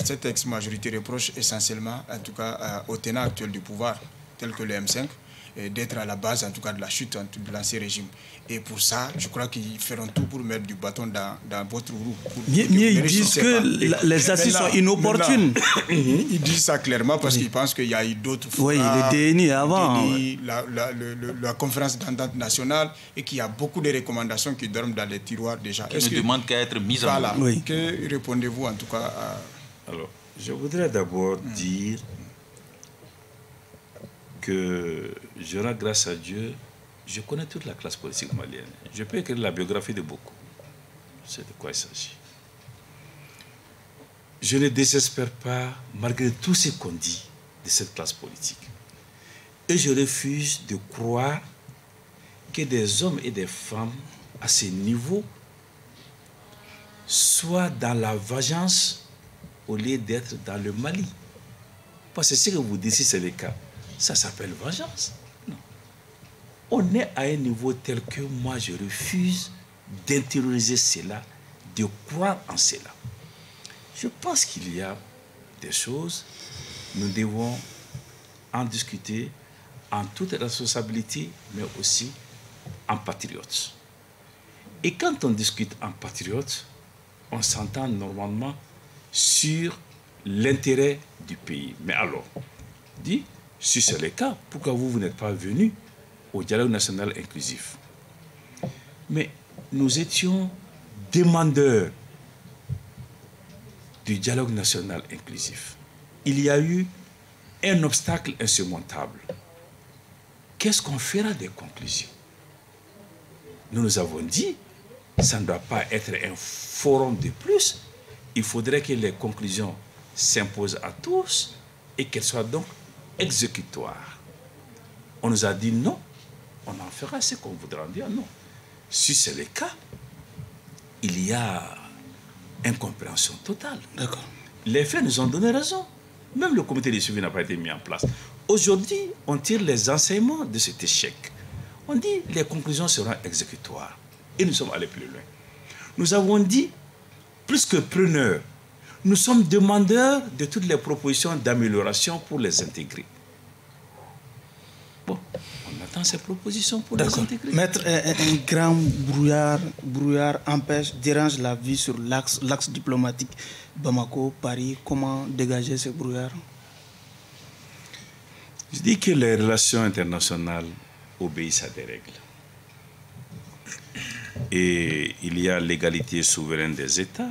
Cette ex-majorité reproche essentiellement, en tout cas, au tenant actuel du pouvoir, tel que le M5, d'être à la base, en tout cas, de la chute de l'ancien régime. Et pour ça, je crois qu'ils feront tout pour mettre du bâton dans votre roue. Mieux, ils disent que les assises sont inopportunes. Ils disent ça clairement parce qu'ils pensent qu'il y a eu d'autres fois. Oui, le DNI avant. La conférence d'entente nationale, et qu'il y a beaucoup de recommandations qui dorment dans les tiroirs déjà. Qui ne demandent qu'à être mises en œuvre. Oui. Que répondez-vous en tout cas à... Alors, je voudrais d'abord dire que je rends grâce à Dieu, je connais toute la classe politique malienne. Je peux écrire la biographie de beaucoup. C'est de quoi il s'agit. Je ne désespère pas, malgré tout ce qu'on dit de cette classe politique. Et je refuse de croire que des hommes et des femmes à ce niveau soient dans la vengeance au lieu d'être dans le Mali. Parce que ce que vous dites, si c'est le cas, ça s'appelle vengeance. Non. On est à un niveau tel que moi, je refuse d'intérioriser cela, de croire en cela. Je pense qu'il y a des choses, nous devons en discuter en toute responsabilité, mais aussi en patriote. Et quand on discute en patriote, on s'entend normalement sur l'intérêt du pays. Mais alors, dit, si c'est le cas, pourquoi vous n'êtes pas venu au dialogue national inclusif? Mais nous étions demandeurs du dialogue national inclusif. Il y a eu un obstacle insurmontable. Qu'est-ce qu'on fera des conclusions? Nous avons dit, ça ne doit pas être un forum de plus. Il faudrait que les conclusions s'imposent à tous et qu'elles soient donc exécutoires. On nous a dit non, on en fera ce qu'on voudra dire non. Si c'est le cas, il y a incompréhension totale. D'accord. Les faits nous ont donné raison. Même le comité de suivi n'a pas été mis en place. Aujourd'hui, on tire les enseignements de cet échec. On dit que les conclusions seront exécutoires. Et nous sommes allés plus loin. Nous avons dit, plus que preneurs, nous sommes demandeurs de toutes les propositions d'amélioration pour les intégrer. Bon, on attend ces propositions pour les intégrer. Maître, un grand brouillard dérange la vie sur l'axe diplomatique Bamako-Paris. Comment dégager ce brouillard? Je dis que les relations internationales obéissent à des règles. Et il y a l'égalité souveraine des États,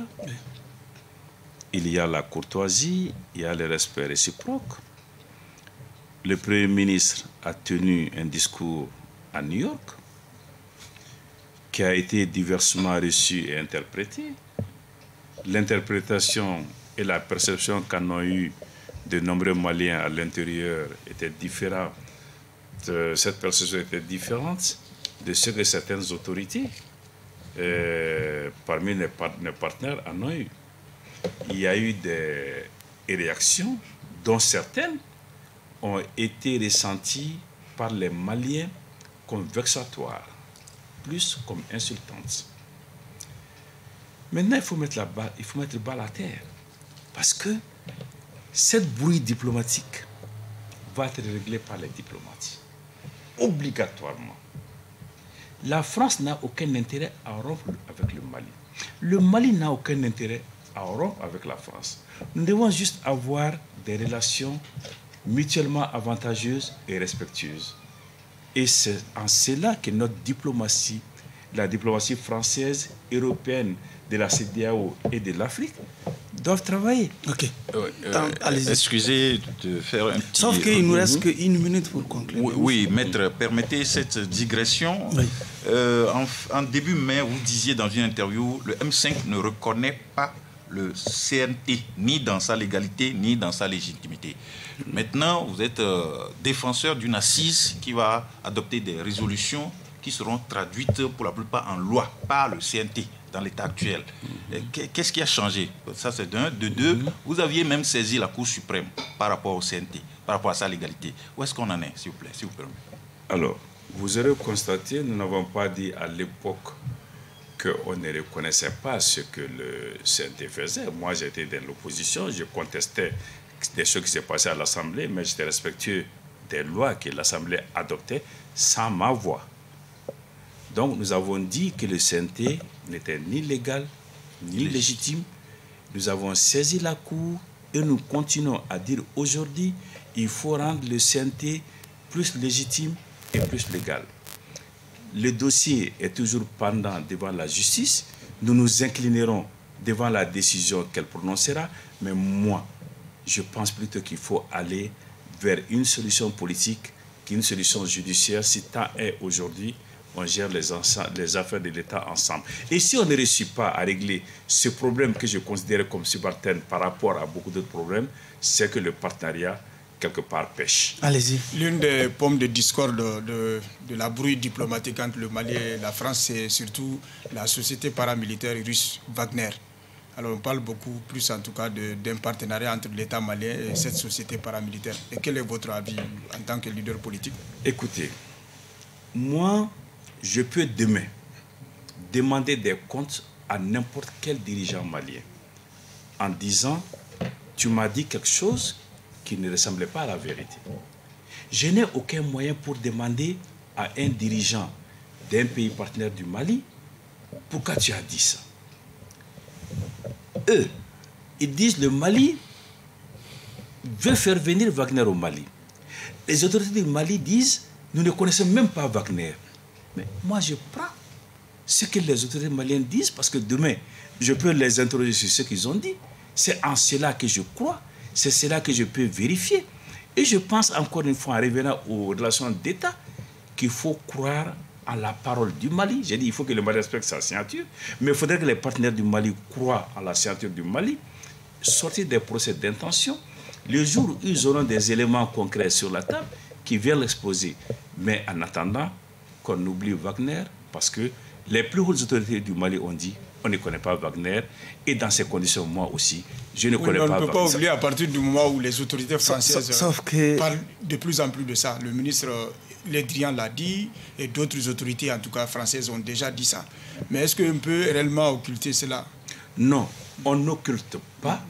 il y a la courtoisie, il y a le respect réciproque. Le Premier ministre a tenu un discours à New York qui a été diversement reçu et interprété. L'interprétation et la perception qu'en ont eu de nombreux Maliens à l'intérieur étaient différentes. Cette perception était différente de ce que certaines autorités parmi nos partenaires en ont eu. Il y a eu des réactions dont certaines ont été ressenties par les Maliens comme vexatoires, plus comme insultantes. Maintenant, il faut mettre le bal à terre. Parce que cette bruit diplomatique va être réglée par les diplomates. Obligatoirement. La France n'a aucun intérêt à rompre avec le Mali. Le Mali n'a aucun intérêt à rompre avec la France. Nous devons juste avoir des relations mutuellement avantageuses et respectueuses. Et c'est en cela que notre diplomatie, la diplomatie française, européenne, de la CEDEAO et de l'Afrique, doivent travailler. Ok. Excusez de faire un petit... Sauf qu'il ne nous reste qu'une minute pour conclure. Oui, maître, permettez cette digression. Oui. En début mai, vous disiez dans une interview, le M5 ne reconnaît pas le CNT, ni dans sa légalité, ni dans sa légitimité. Maintenant, vous êtes défenseur d'une assise qui va adopter des résolutions qui seront traduites pour la plupart en loi par le CNT dans l'état actuel. Qu'est-ce qui a changé? Ça, c'est d'un. De deux, vous aviez même saisi la Cour suprême par rapport au CNT, par rapport à sa légalité. Où est-ce qu'on en est, s'il vous plaît, s'il vous permet? Alors, vous aurez constaté, nous n'avons pas dit à l'époque qu'on ne reconnaissait pas ce que le CNT faisait. Moi, j'étais dans l'opposition, je contestais des choses qui s'est passées à l'Assemblée, mais j'étais respectueux des lois que l'Assemblée adoptait sans ma voix. Donc nous avons dit que le CNT n'était ni légal, ni légitime. Nous avons saisi la Cour et nous continuons à dire aujourd'hui il faut rendre le CNT plus légitime et plus légal. Le dossier est toujours pendant devant la justice. Nous nous inclinerons devant la décision qu'elle prononcera. Mais moi, je pense plutôt qu'il faut aller vers une solution politique qu'une solution judiciaire. Si tant est aujourd'hui, on gère les affaires de l'État ensemble. Et si on ne réussit pas à régler ce problème que je considère comme subalterne par rapport à beaucoup d'autres problèmes, c'est que le partenariat, quelque part, pêche. Allez-y. L'une des pommes de discorde de la brouille diplomatique entre le Mali et la France, c'est surtout la société paramilitaire russe Wagner. Alors on parle beaucoup plus en tout cas d'un partenariat entre l'État malien et cette société paramilitaire. Et quel est votre avis en tant que leader politique? Écoutez, moi, je peux demain demander des comptes à n'importe quel dirigeant malien en disant « tu m'as dit quelque chose qui ne ressemblait pas à la vérité ». Je n'ai aucun moyen pour demander à un dirigeant d'un pays partenaire du Mali « pourquoi tu as dit ça ?» Eux, ils disent le Mali veut faire venir Wagner au Mali. Les autorités du Mali disent nous ne connaissons même pas Wagner. Mais moi je prends ce que les autorités maliennes disent parce que demain je peux les interroger sur ce qu'ils ont dit. C'est en cela que je crois, c'est cela que je peux vérifier. Et je pense encore une fois en revenant aux relations d'État qu'il faut croire à la parole du Mali. J'ai dit il faut que le Mali respecte sa signature, mais il faudrait que les partenaires du Mali croient à la signature du Mali, sortir des procès d'intention. Le jour où ils auront des éléments concrets sur la table, qui viennent l'exposer. Mais en attendant qu'on oublie Wagner, parce que les plus hautes autorités du Mali ont dit on ne connaît pas Wagner, et dans ces conditions, moi aussi, je ne connais pas Wagner. On ne peut pas oublier à partir du moment où les autorités françaises parlent de plus en plus de ça. Le ministre Le Drian l'a dit, et d'autres autorités, en tout cas françaises, ont déjà dit ça. Mais est-ce qu'on peut réellement occulter cela? Non, on n'occulte pas,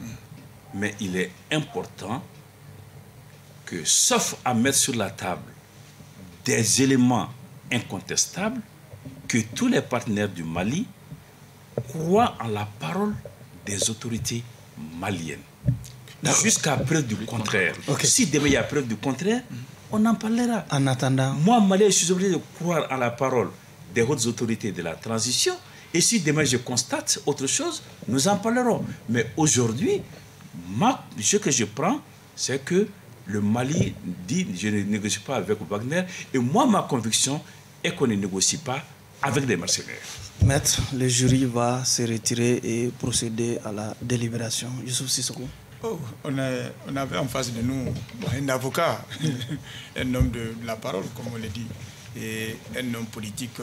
mais il est important que, sauf à mettre sur la table des éléments incontestables, que tous les partenaires du Mali croient en la parole des autorités maliennes. Jusqu'à preuve du contraire. Okay. Si demain il y a preuve du contraire, on en parlera. En attendant... Moi, Malien, je suis obligé de croire en la parole des hautes autorités de la transition. Et si demain je constate autre chose, nous en parlerons. Mais aujourd'hui, ce que je prends, c'est que le Mali dit je ne négocie pas avec Wagner. Et moi, ma conviction est qu'on ne négocie pas avec des mercenaires. Maître, le jury va se retirer et procéder à la délibération. Youssouf Sissoko. Oh, on avait en face de nous un avocat, un homme de la parole, comme on le dit, et un homme politique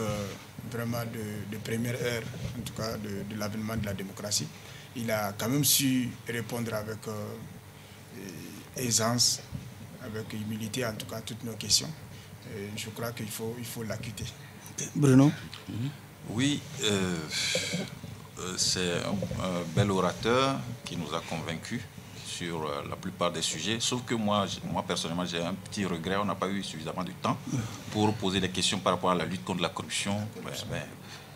vraiment de première heure, en tout cas de l'avènement de la démocratie. Il a quand même su répondre avec aisance, avec humilité, en tout cas, à toutes nos questions. Et je crois qu'il faut l'acquitter. Bruno? Oui, c'est un bel orateur qui nous a convaincus sur la plupart des sujets, sauf que moi personnellement, j'ai un petit regret, on n'a pas eu suffisamment de temps pour poser des questions par rapport à la lutte contre la corruption. Mais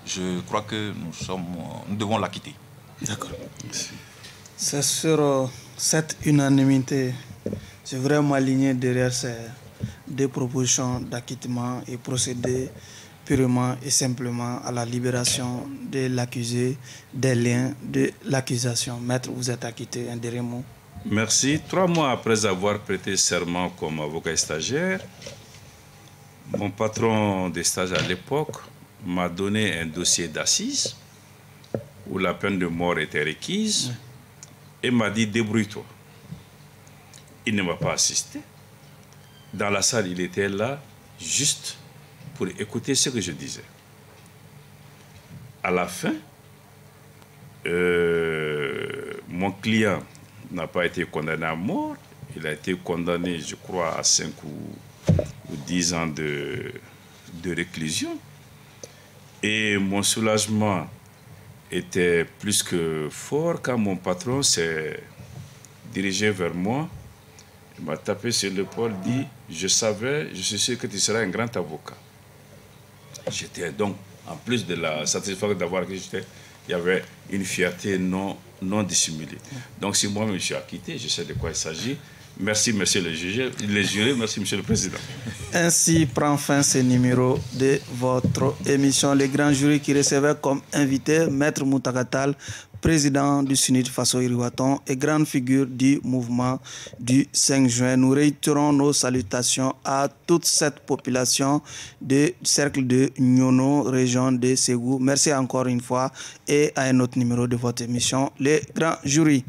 je crois que nous devons la quitter. D'accord. C'est sur cette unanimité, j'ai vraiment aligné derrière ces deux propositions d'acquittement et procéder purement et simplement à la libération de l'accusé, des liens de l'accusation. Maître, vous êtes acquitté, un dernier mot. Merci. 3 mois après avoir prêté serment comme avocat stagiaire, mon patron de stage à l'époque m'a donné un dossier d'assises où la peine de mort était requise et m'a dit débrouille-toi. Il ne m'a pas assisté. Dans la salle, il était là juste pour écouter ce que je disais. À la fin, mon client n'a pas été condamné à mort. Il a été condamné, je crois, à 5 ou 10 ans de réclusion. Et mon soulagement était plus que fort quand mon patron s'est dirigé vers moi Il m'a tapé sur l'épaule, dit, je suis sûr que tu seras un grand avocat. J'étais donc, en plus de la satisfaction d'avoir que j'étais, il y avait une fierté non dissimulée. Donc si moi-même je suis acquitté, je sais de quoi il s'agit. Merci, monsieur le juge, les jurés, merci, monsieur le président. Ainsi prend fin ce numéro de votre émission Les Grands Jurys qui recevait comme invité Maître Moutakatal, président du SUNIT Faso Iriwaton et grande figure du mouvement du 5 juin. Nous réitérons nos salutations à toute cette population du cercle de Nyono, région de Ségou. Merci encore une fois et à un autre numéro de votre émission Les Grands Jurys.